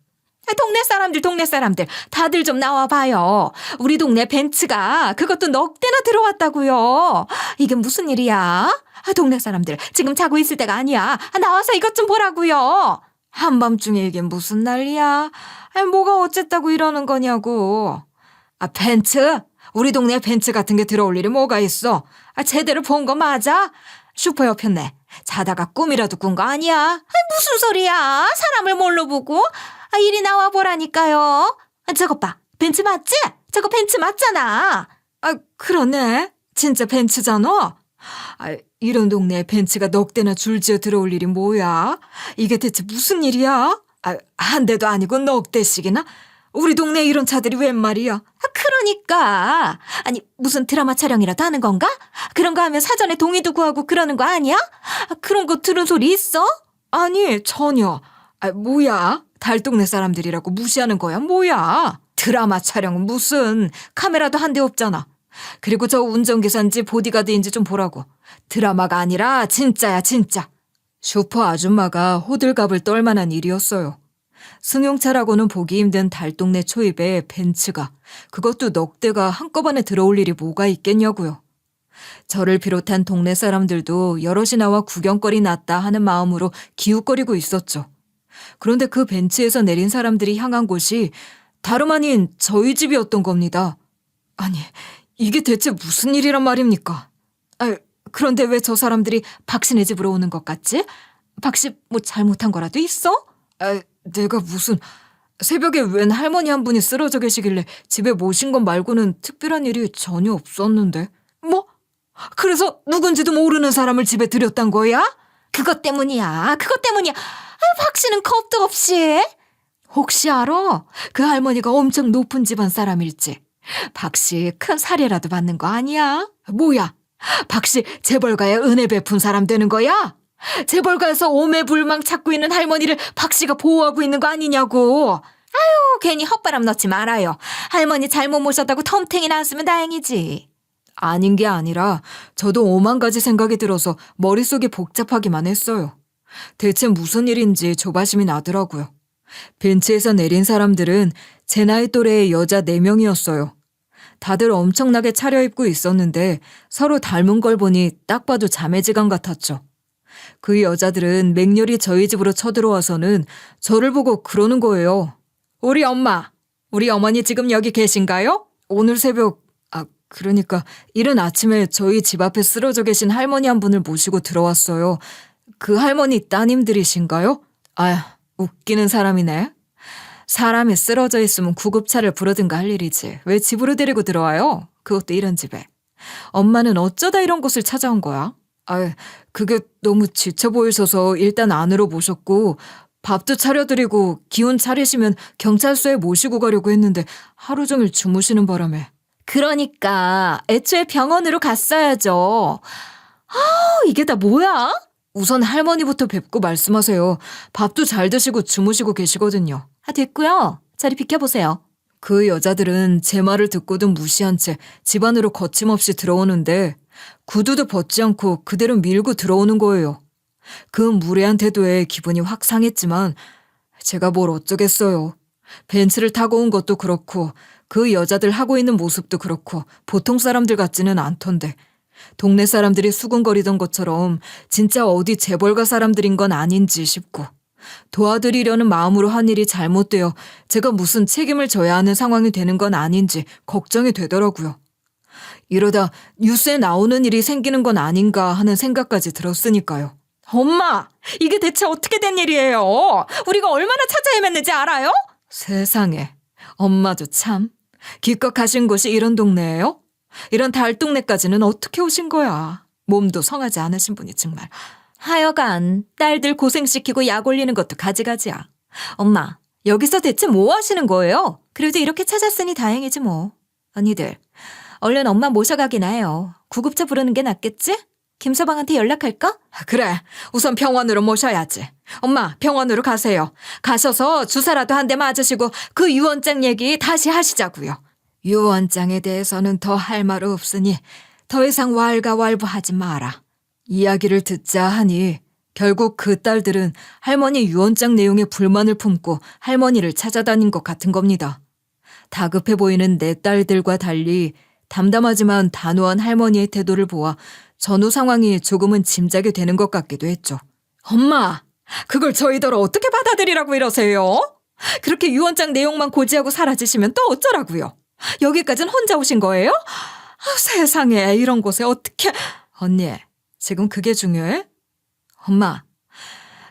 동네 사람들 다들 좀 나와봐요. 우리 동네 벤츠가 그것도 넉 대나 들어왔다고요. 이게 무슨 일이야? 동네 사람들 지금 자고 있을 때가 아니야. 나와서 이것 좀 보라고요. 한밤중에 이게 무슨 난리야? 뭐가 어쨌다고 이러는 거냐고. 벤츠? 우리 동네 벤츠 같은 게 들어올 일이 뭐가 있어? 제대로 본 거 맞아? 슈퍼 옆였네. 자다가 꿈이라도 꾼 거 아니야? 무슨 소리야? 사람을 뭘로 보고? 이리 나와 보라니까요. 저것 봐. 벤츠 맞지? 저거 벤츠 맞잖아. 그러네. 진짜 벤츠잖아. 이런 동네에 벤츠가 넉 대나 줄지어 들어올 일이 뭐야? 이게 대체 무슨 일이야? 한 대도 아니고 넉 대씩이나? 우리 동네에 이런 차들이 웬 말이야? 그러니까. 아니, 무슨 드라마 촬영이라도 하는 건가? 그런 거 하면 사전에 동의도 구하고 그러는 거 아니야? 그런 거 들은 소리 있어? 아니, 전혀. 뭐야? 달동네 사람들이라고 무시하는 거야? 뭐야? 드라마 촬영은 무슨 카메라도 한 대 없잖아. 그리고 저 운전기사인지 보디가드인지 좀 보라고. 드라마가 아니라 진짜야, 진짜. 슈퍼 아줌마가 호들갑을 떨만한 일이었어요. 승용차라고는 보기 힘든 달동네 초입에 벤츠가, 그것도 넉 대가 한꺼번에 들어올 일이 뭐가 있겠냐고요. 저를 비롯한 동네 사람들도 여럿이 나와 구경거리 났다 하는 마음으로 기웃거리고 있었죠. 그런데 그 벤츠에서 내린 사람들이 향한 곳이 다름 아닌 저희 집이었던 겁니다. 아니, 이게 대체 무슨 일이란 말입니까? 그런데 왜 저 사람들이 박씨네 집으로 오는 것 같지? 박씨 뭐 잘못한 거라도 있어? 내가 무슨 새벽에 웬 할머니 한 분이 쓰러져 계시길래 집에 모신 것 말고는 특별한 일이 전혀 없었는데. 뭐? 그래서 누군지도 모르는 사람을 집에 들였단 거야? 그것 때문이야. 그것 때문이야. 박씨는 겁도 없이. 혹시 알아? 그 할머니가 엄청 높은 집안 사람일지. 박씨 큰 사례라도 받는 거 아니야? 뭐야? 박씨 재벌가에 은혜 베푼 사람 되는 거야? 재벌가에서 오매불망 찾고 있는 할머니를 박씨가 보호하고 있는 거 아니냐고. 괜히 헛바람 넣지 말아요. 할머니 잘못 모셨다고 텀탱이 나왔으면 다행이지. 아닌 게 아니라 저도 오만 가지 생각이 들어서 머릿속이 복잡하기만 했어요. 대체 무슨 일인지 조바심이 나더라고요. 벤츠에서 내린 사람들은 제 나이 또래의 여자 4명이었어요. 다들 엄청나게 차려입고 있었는데 서로 닮은 걸 보니 딱 봐도 자매지간 같았죠. 그 여자들은 맹렬히 저희 집으로 쳐들어와서는 저를 보고 그러는 거예요. 우리 엄마, 우리 어머니 지금 여기 계신가요? 오늘 새벽, 그러니까 이른 아침에 저희 집 앞에 쓰러져 계신 할머니 한 분을 모시고 들어왔어요. 그 할머니 따님들이신가요? 웃기는 사람이네. 사람이 쓰러져 있으면 구급차를 부르든가 할 일이지. 왜 집으로 데리고 들어와요? 그것도 이런 집에. 엄마는 어쩌다 이런 곳을 찾아온 거야? 그게 너무 지쳐 보이셔서 일단 안으로 모셨고 밥도 차려드리고 기운 차리시면 경찰서에 모시고 가려고 했는데 하루 종일 주무시는 바람에. 그러니까 애초에 병원으로 갔어야죠. 이게 다 뭐야? 우선 할머니부터 뵙고 말씀하세요. 밥도 잘 드시고 주무시고 계시거든요. 됐고요. 자리 비켜보세요. 그 여자들은 제 말을 듣고도 무시한 채 집 안으로 거침없이 들어오는데 구두도 벗지 않고 그대로 밀고 들어오는 거예요. 그 무례한 태도에 기분이 확 상했지만 제가 뭘 어쩌겠어요. 벤츠를 타고 온 것도 그렇고 그 여자들 하고 있는 모습도 그렇고 보통 사람들 같지는 않던데 동네 사람들이 수군거리던 것처럼 진짜 어디 재벌가 사람들인 건 아닌지 싶고 도와드리려는 마음으로 한 일이 잘못되어 제가 무슨 책임을 져야 하는 상황이 되는 건 아닌지 걱정이 되더라고요. 이러다 뉴스에 나오는 일이 생기는 건 아닌가 하는 생각까지 들었으니까요. 엄마, 이게 대체 어떻게 된 일이에요? 우리가 얼마나 찾아 헤맸는지 알아요? 세상에, 엄마도 참. 기껏 가신 곳이 이런 동네예요? 이런 달동네까지는 어떻게 오신 거야? 몸도 성하지 않으신 분이 정말. 하여간 딸들 고생시키고 약 올리는 것도 가지가지야. 엄마, 여기서 대체 뭐 하시는 거예요? 그래도 이렇게 찾았으니 다행이지 뭐. 언니들, 얼른 엄마 모셔가기나 해요. 구급차 부르는 게 낫겠지? 김서방한테 연락할까? 그래, 우선 병원으로 모셔야지. 엄마, 병원으로 가세요. 가셔서 주사라도 한 대 맞으시고 그 유언장 얘기 다시 하시자고요. 유언장에 대해서는 더 할 말 없으니 더 이상 왈가왈부하지 마라. 이야기를 듣자 하니 결국 그 딸들은 할머니 유언장 내용에 불만을 품고 할머니를 찾아다닌 것 같은 겁니다. 다급해 보이는 내 딸들과 달리 담담하지만 단호한 할머니의 태도를 보아 전후 상황이 조금은 짐작이 되는 것 같기도 했죠. 엄마, 그걸 저희더러 어떻게 받아들이라고 이러세요? 그렇게 유언장 내용만 고지하고 사라지시면 또 어쩌라고요? 여기까지는 혼자 오신 거예요? 세상에, 이런 곳에 어떻게... 언니, 지금 그게 중요해? 엄마,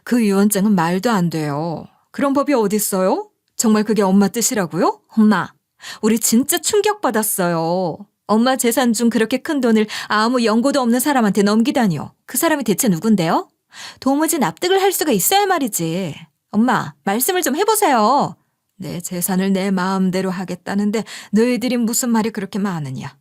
그 유언장은 말도 안 돼요. 그런 법이 어딨어요? 정말 그게 엄마 뜻이라고요? 엄마, 우리 진짜 충격받았어요. 엄마 재산 중 그렇게 큰 돈을 아무 연고도 없는 사람한테 넘기다니요. 그 사람이 대체 누군데요? 도무지 납득을 할 수가 있어야 말이지. 엄마, 말씀을 좀 해보세요. 내 재산을 내 마음대로 하겠다는데 너희들이 무슨 말이 그렇게 많으냐.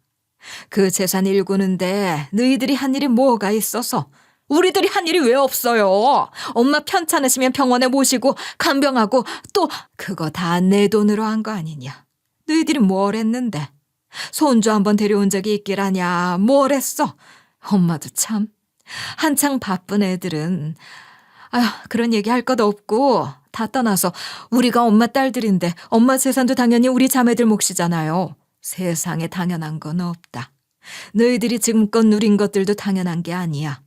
그 재산 일구는데 너희들이 한 일이 뭐가 있어서 우리들이 한 일이 왜 없어요? 엄마 편찮으시면 병원에 모시고 간병하고 또 그거 다 내 돈으로 한 거 아니냐. 너희들이 뭘 했는데. 손주 한번 데려온 적이 있기라냐. 뭘 했어. 엄마도 참. 한창 바쁜 애들은 그런 얘기 할 것 없고 다 떠나서 우리가 엄마 딸들인데 엄마 재산도 당연히 우리 자매들 몫이잖아요. 세상에 당연한 건 없다. 너희들이 지금껏 누린 것들도 당연한 게 아니야.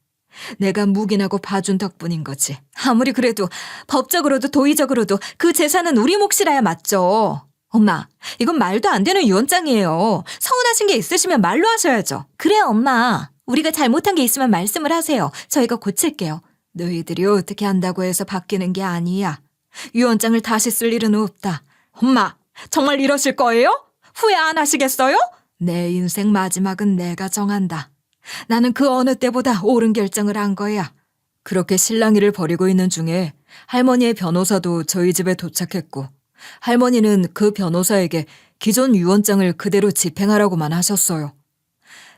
내가 묵인하고 봐준 덕분인 거지. 아무리 그래도 법적으로도 도의적으로도 그 재산은 우리 몫이라야 맞죠. 엄마, 이건 말도 안 되는 유언장이에요. 서운하신 게 있으시면 말로 하셔야죠. 그래, 엄마. 우리가 잘못한 게 있으면 말씀을 하세요. 저희가 고칠게요. 너희들이 어떻게 한다고 해서 바뀌는 게 아니야. 유언장을 다시 쓸 일은 없다. 엄마, 정말 이러실 거예요? 후회 안 하시겠어요? 내 인생 마지막은 내가 정한다. 나는 그 어느 때보다 옳은 결정을 한 거야. 그렇게 실랑이를 벌이고 있는 중에 할머니의 변호사도 저희 집에 도착했고 할머니는 그 변호사에게 기존 유언장을 그대로 집행하라고만 하셨어요.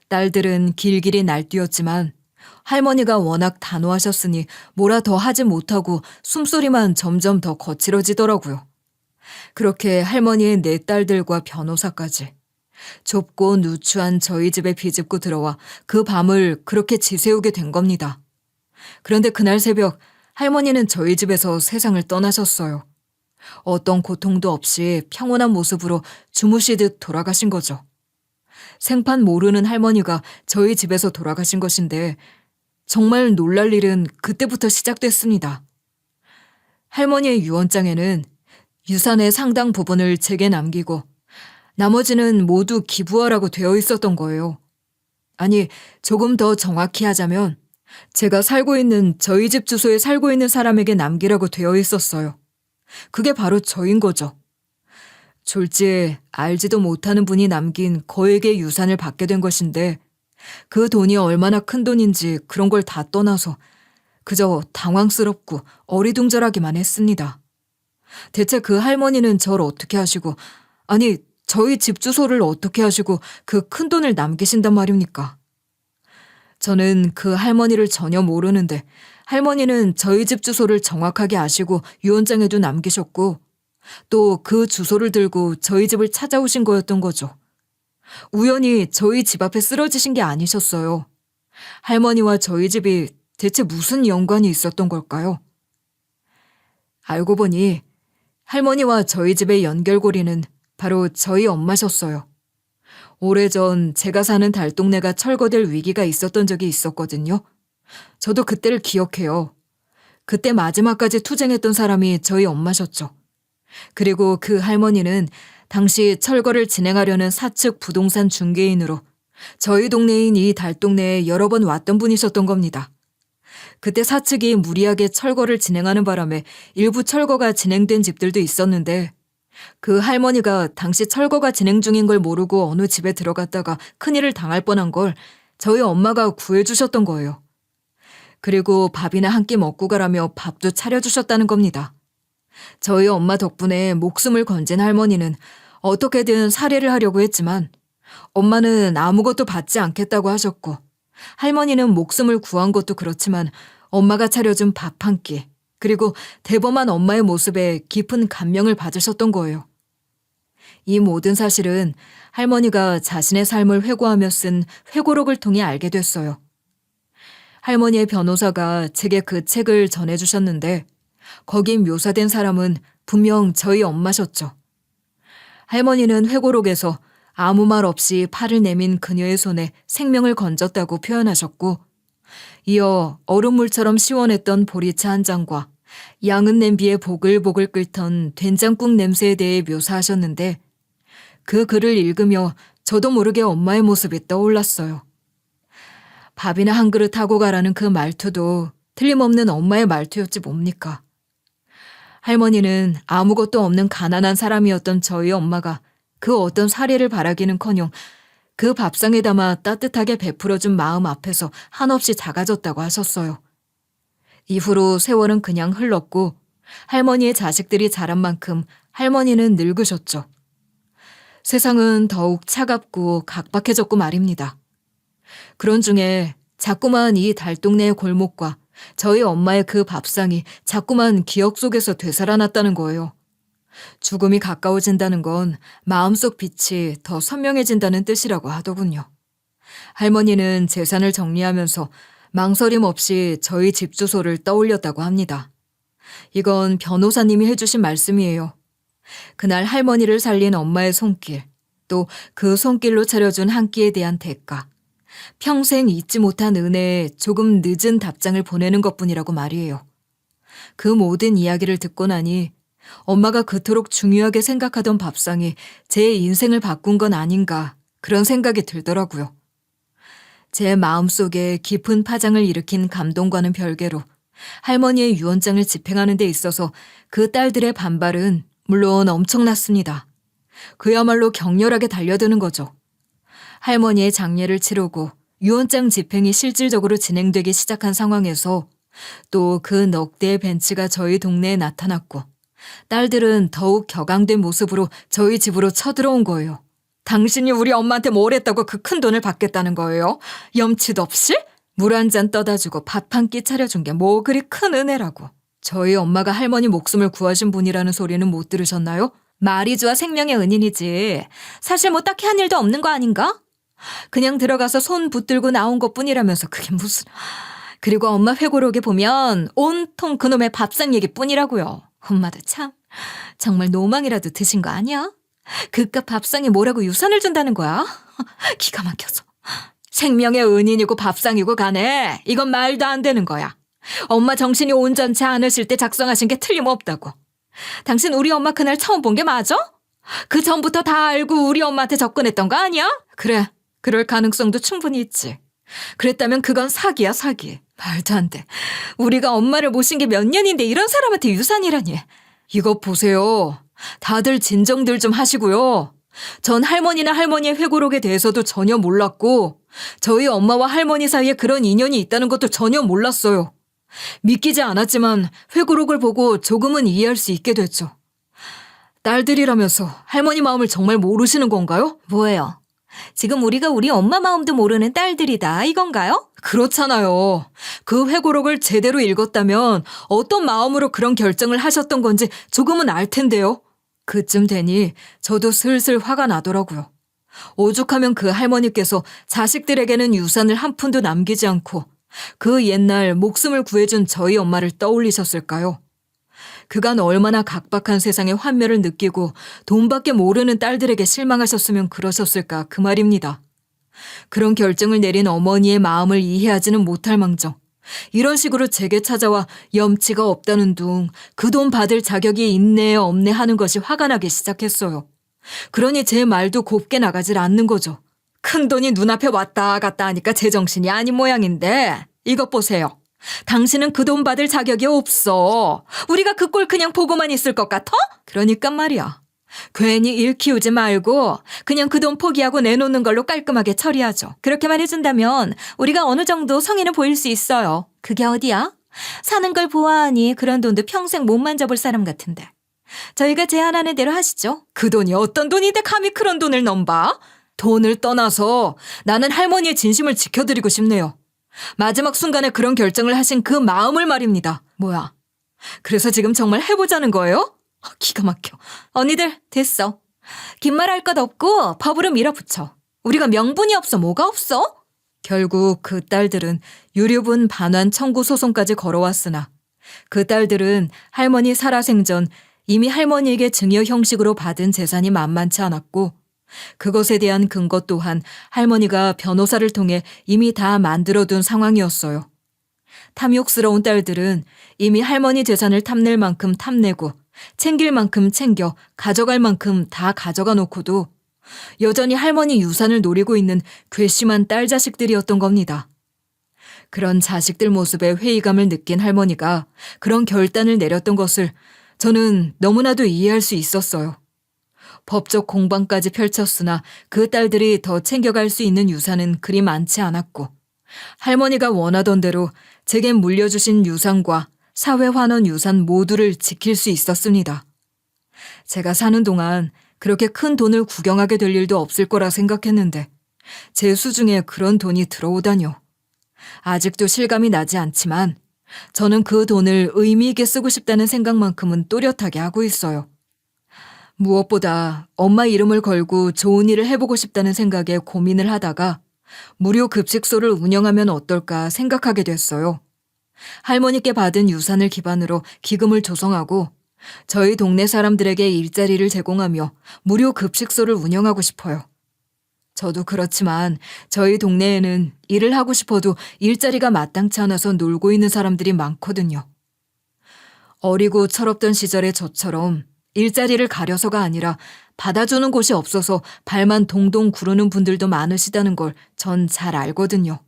딸들은 길길이 날뛰었지만 할머니가 워낙 단호하셨으니 뭐라 더 하지 못하고 숨소리만 점점 더 거칠어지더라고요. 그렇게 할머니의 네 딸들과 변호사까지 좁고 누추한 저희 집에 비집고 들어와 그 밤을 그렇게 지새우게 된 겁니다. 그런데 그날 새벽 할머니는 저희 집에서 세상을 떠나셨어요. 어떤 고통도 없이 평온한 모습으로 주무시듯 돌아가신 거죠. 생판 모르는 할머니가 저희 집에서 돌아가신 것인데 정말 놀랄 일은 그때부터 시작됐습니다. 할머니의 유언장에는 유산의 상당 부분을 제게 남기고 나머지는 모두 기부하라고 되어 있었던 거예요. 아니, 조금 더 정확히 하자면 제가 살고 있는 저희 집 주소에 살고 있는 사람에게 남기라고 되어 있었어요. 그게 바로 저인 거죠. 졸지에 알지도 못하는 분이 남긴 거액의 유산을 받게 된 것인데 그 돈이 얼마나 큰 돈인지 그런 걸 다 떠나서 그저 당황스럽고 어리둥절하기만 했습니다. 대체 그 할머니는 절 어떻게 하시고 아니 저희 집 주소를 어떻게 하시고 그 큰 돈을 남기신단 말입니까? 저는 그 할머니를 전혀 모르는데 할머니는 저희 집 주소를 정확하게 아시고 유언장에도 남기셨고 또 그 주소를 들고 저희 집을 찾아오신 거였던 거죠. 우연히 저희 집 앞에 쓰러지신 게 아니셨어요. 할머니와 저희 집이 대체 무슨 연관이 있었던 걸까요? 알고 보니 할머니와 저희 집의 연결고리는 바로 저희 엄마셨어요. 오래전 제가 사는 달동네가 철거될 위기가 있었던 적이 있었거든요. 저도 그때를 기억해요. 그때 마지막까지 투쟁했던 사람이 저희 엄마셨죠. 그리고 그 할머니는 당시 철거를 진행하려는 사측 부동산 중개인으로 저희 동네인 이 달동네에 여러 번 왔던 분이셨던 겁니다. 그때 사측이 무리하게 철거를 진행하는 바람에 일부 철거가 진행된 집들도 있었는데 그 할머니가 당시 철거가 진행 중인 걸 모르고 어느 집에 들어갔다가 큰일을 당할 뻔한 걸 저희 엄마가 구해주셨던 거예요. 그리고 밥이나 한 끼 먹고 가라며 밥도 차려주셨다는 겁니다. 저희 엄마 덕분에 목숨을 건진 할머니는 어떻게든 살해를 하려고 했지만 엄마는 아무것도 받지 않겠다고 하셨고 할머니는 목숨을 구한 것도 그렇지만 엄마가 차려준 밥 한 끼, 그리고 대범한 엄마의 모습에 깊은 감명을 받으셨던 거예요. 이 모든 사실은 할머니가 자신의 삶을 회고하며 쓴 회고록을 통해 알게 됐어요. 할머니의 변호사가 제게 그 책을 전해주셨는데 거기 묘사된 사람은 분명 저희 엄마셨죠. 할머니는 회고록에서 아무 말 없이 팔을 내민 그녀의 손에 생명을 건졌다고 표현하셨고 이어 얼음물처럼 시원했던 보리차 한 잔과 양은 냄비에 보글보글 끓던 된장국 냄새에 대해 묘사하셨는데 그 글을 읽으며 저도 모르게 엄마의 모습이 떠올랐어요. 밥이나 한 그릇 하고 가라는 그 말투도 틀림없는 엄마의 말투였지 뭡니까. 할머니는 아무것도 없는 가난한 사람이었던 저희 엄마가 그 어떤 사례를 바라기는커녕 그 밥상에 담아 따뜻하게 베풀어준 마음 앞에서 한없이 작아졌다고 하셨어요. 이후로 세월은 그냥 흘렀고 할머니의 자식들이 자란 만큼 할머니는 늙으셨죠. 세상은 더욱 차갑고 각박해졌고 말입니다. 그런 중에 자꾸만 이 달동네의 골목과 저희 엄마의 그 밥상이 자꾸만 기억 속에서 되살아났다는 거예요. 죽음이 가까워진다는 건 마음속 빛이 더 선명해진다는 뜻이라고 하더군요. 할머니는 재산을 정리하면서 망설임 없이 저희 집 주소를 떠올렸다고 합니다. 이건 변호사님이 해주신 말씀이에요. 그날 할머니를 살린 엄마의 손길, 또 그 손길로 차려준 한 끼에 대한 대가, 평생 잊지 못한 은혜에 조금 늦은 답장을 보내는 것뿐이라고 말이에요. 그 모든 이야기를 듣고 나니 엄마가 그토록 중요하게 생각하던 밥상이 제 인생을 바꾼 건 아닌가 그런 생각이 들더라고요. 제 마음속에 깊은 파장을 일으킨 감동과는 별개로 할머니의 유언장을 집행하는 데 있어서 그 딸들의 반발은 물론 엄청났습니다. 그야말로 격렬하게 달려드는 거죠. 할머니의 장례를 치르고 유언장 집행이 실질적으로 진행되기 시작한 상황에서 또 그 넉 대의 벤츠가 저희 동네에 나타났고 딸들은 더욱 격앙된 모습으로 저희 집으로 쳐들어온 거예요. 당신이 우리 엄마한테 뭘 했다고 그 큰 돈을 받겠다는 거예요? 염치도 없이? 물 한 잔 떠다 주고 밥 한 끼 차려준 게 뭐 그리 큰 은혜라고. 저희 엄마가 할머니 목숨을 구하신 분이라는 소리는 못 들으셨나요? 마리주와 생명의 은인이지. 사실 뭐 딱히 한 일도 없는 거 아닌가? 그냥 들어가서 손 붙들고 나온 것뿐이라면서 그게 무슨... 그리고 엄마 회고록에 보면 온통 그놈의 밥상 얘기뿐이라고요. 엄마도 참 정말 노망이라도 드신 거 아니야? 그깟 밥상에 뭐라고 유산을 준다는 거야? 기가 막혀서. 생명의 은인이고 밥상이고 간에 이건 말도 안 되는 거야. 엄마 정신이 온전치 않으실 때 작성하신 게 틀림없다고. 당신 우리 엄마 그날 처음 본 게 맞아? 그 전부터 다 알고 우리 엄마한테 접근했던 거 아니야? 그래, 그럴 가능성도 충분히 있지. 그랬다면 그건 사기야, 사기. 말도 안 돼. 우리가 엄마를 모신 게 몇 년인데 이런 사람한테 유산이라니. 이것 보세요. 다들 진정들 좀 하시고요. 전 할머니나 할머니의 회고록에 대해서도 전혀 몰랐고 저희 엄마와 할머니 사이에 그런 인연이 있다는 것도 전혀 몰랐어요. 믿기지 않았지만 회고록을 보고 조금은 이해할 수 있게 됐죠. 딸들이라면서 할머니 마음을 정말 모르시는 건가요? 뭐예요? 지금 우리가 우리 엄마 마음도 모르는 딸들이다 이건가요? 그렇잖아요. 그 회고록을 제대로 읽었다면 어떤 마음으로 그런 결정을 하셨던 건지 조금은 알 텐데요. 그쯤 되니 저도 슬슬 화가 나더라고요. 오죽하면 그 할머니께서 자식들에게는 유산을 한 푼도 남기지 않고 그 옛날 목숨을 구해준 저희 엄마를 떠올리셨을까요? 그간 얼마나 각박한 세상의 환멸을 느끼고 돈밖에 모르는 딸들에게 실망하셨으면 그러셨을까 그 말입니다. 그런 결정을 내린 어머니의 마음을 이해하지는 못할 망정 이런 식으로 제게 찾아와 염치가 없다는 둥 그 돈 받을 자격이 있네 없네 하는 것이 화가 나기 시작했어요. 그러니 제 말도 곱게 나가질 않는 거죠. 큰 돈이 눈앞에 왔다 갔다 하니까 제정신이 아닌 모양인데 이것 보세요. 당신은 그 돈 받을 자격이 없어. 우리가 그 꼴 그냥 보고만 있을 것 같아? 그러니까 말이야. 괜히 일 키우지 말고 그냥 그 돈 포기하고 내놓는 걸로 깔끔하게 처리하죠. 그렇게만 해준다면 우리가 어느 정도 성의는 보일 수 있어요. 그게 어디야? 사는 걸 보아하니 그런 돈도 평생 못 만져볼 사람 같은데. 저희가 제안하는 대로 하시죠. 그 돈이 어떤 돈인데 감히 그런 돈을 넘봐? 돈을 떠나서 나는 할머니의 진심을 지켜드리고 싶네요. 마지막 순간에 그런 결정을 하신 그 마음을 말입니다. 뭐야? 그래서 지금 정말 해보자는 거예요? 기가 막혀. 언니들 됐어. 긴 말 할 것 없고 법으로 밀어붙여. 우리가 명분이 없어 뭐가 없어? 결국 그 딸들은 유류분 반환 청구 소송까지 걸어왔으나 그 딸들은 할머니 살아생전 이미 할머니에게 증여 형식으로 받은 재산이 만만치 않았고 그것에 대한 근거 또한 할머니가 변호사를 통해 이미 다 만들어둔 상황이었어요. 탐욕스러운 딸들은 이미 할머니 재산을 탐낼 만큼 탐내고 챙길 만큼 챙겨 가져갈 만큼 다 가져가 놓고도 여전히 할머니 유산을 노리고 있는 괘씸한 딸 자식들이었던 겁니다. 그런 자식들 모습에 회의감을 느낀 할머니가 그런 결단을 내렸던 것을 저는 너무나도 이해할 수 있었어요. 법적 공방까지 펼쳤으나 그 딸들이 더 챙겨갈 수 있는 유산은 그리 많지 않았고 할머니가 원하던 대로 제게 물려주신 유산과 사회환원 유산 모두를 지킬 수 있었습니다. 제가 사는 동안 그렇게 큰 돈을 구경하게 될 일도 없을 거라 생각했는데 제 수중에 그런 돈이 들어오다뇨. 아직도 실감이 나지 않지만 저는 그 돈을 의미 있게 쓰고 싶다는 생각만큼은 또렷하게 하고 있어요. 무엇보다 엄마 이름을 걸고 좋은 일을 해보고 싶다는 생각에 고민을 하다가 무료 급식소를 운영하면 어떨까 생각하게 됐어요. 할머니께 받은 유산을 기반으로 기금을 조성하고 저희 동네 사람들에게 일자리를 제공하며 무료 급식소를 운영하고 싶어요. 저도 그렇지만 저희 동네에는 일을 하고 싶어도 일자리가 마땅치 않아서 놀고 있는 사람들이 많거든요. 어리고 철없던 시절의 저처럼 일자리를 가려서가 아니라 받아주는 곳이 없어서 발만 동동 구르는 분들도 많으시다는 걸 전 잘 알거든요.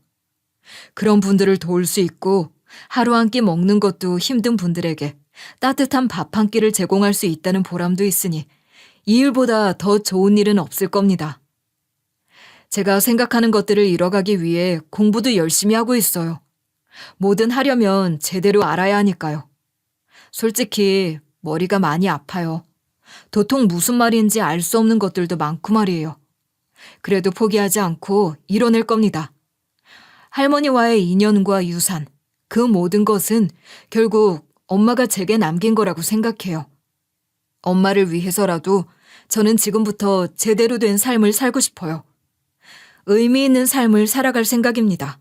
그런 분들을 도울 수 있고 하루 한 끼 먹는 것도 힘든 분들에게 따뜻한 밥 한 끼를 제공할 수 있다는 보람도 있으니 이 일보다 더 좋은 일은 없을 겁니다. 제가 생각하는 것들을 이뤄가기 위해 공부도 열심히 하고 있어요. 뭐든 하려면 제대로 알아야 하니까요. 솔직히 머리가 많이 아파요. 도통 무슨 말인지 알 수 없는 것들도 많고 말이에요. 그래도 포기하지 않고 이뤄낼 겁니다. 할머니와의 인연과 유산, 그 모든 것은 결국 엄마가 제게 남긴 거라고 생각해요. 엄마를 위해서라도 저는 지금부터 제대로 된 삶을 살고 싶어요. 의미 있는 삶을 살아갈 생각입니다.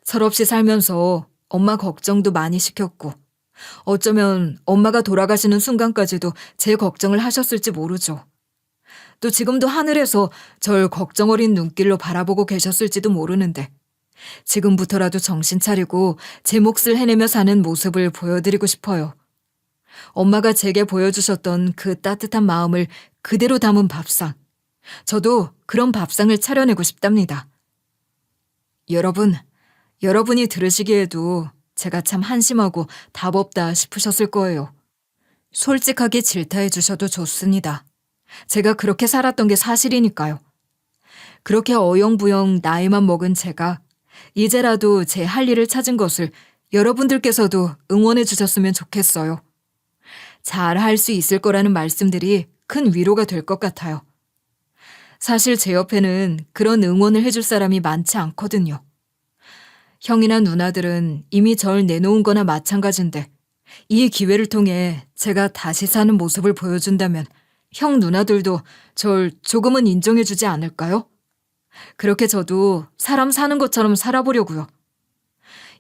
철없이 살면서 엄마 걱정도 많이 시켰고 어쩌면 엄마가 돌아가시는 순간까지도 제 걱정을 하셨을지 모르죠. 또 지금도 하늘에서 절 걱정 어린 눈길로 바라보고 계셨을지도 모르는데 지금부터라도 정신 차리고 제 몫을 해내며 사는 모습을 보여드리고 싶어요. 엄마가 제게 보여주셨던 그 따뜻한 마음을 그대로 담은 밥상. 저도 그런 밥상을 차려내고 싶답니다. 여러분이 들으시기에도 제가 참 한심하고 답 없다 싶으셨을 거예요. 솔직하게 질타해 주셔도 좋습니다. 제가 그렇게 살았던 게 사실이니까요. 그렇게 어영부영 나이만 먹은 제가 이제라도 제 할 일을 찾은 것을 여러분들께서도 응원해 주셨으면 좋겠어요. 잘 할 수 있을 거라는 말씀들이 큰 위로가 될 것 같아요. 사실 제 옆에는 그런 응원을 해줄 사람이 많지 않거든요. 형이나 누나들은 이미 절 내놓은 거나 마찬가지인데 이 기회를 통해 제가 다시 사는 모습을 보여준다면 형 누나들도 절 조금은 인정해 주지 않을까요? 그렇게 저도 사람 사는 것처럼 살아보려고요.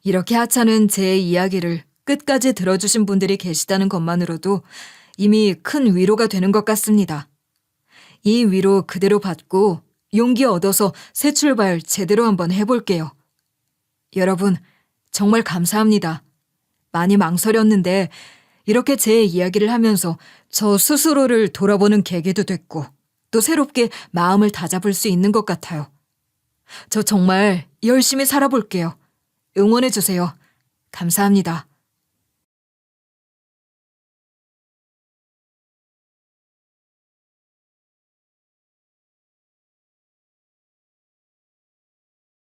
이렇게 하찮은 제 이야기를 끝까지 들어주신 분들이 계시다는 것만으로도 이미 큰 위로가 되는 것 같습니다. 이 위로 그대로 받고 용기 얻어서 새 출발 제대로 한번 해볼게요. 여러분, 정말 감사합니다. 많이 망설였는데 이렇게 제 이야기를 하면서 저 스스로를 돌아보는 계기도 됐고 또 새롭게 마음을 다잡을 수 있는 것 같아요. 저 정말 열심히 살아볼게요. 응원해주세요. 감사합니다.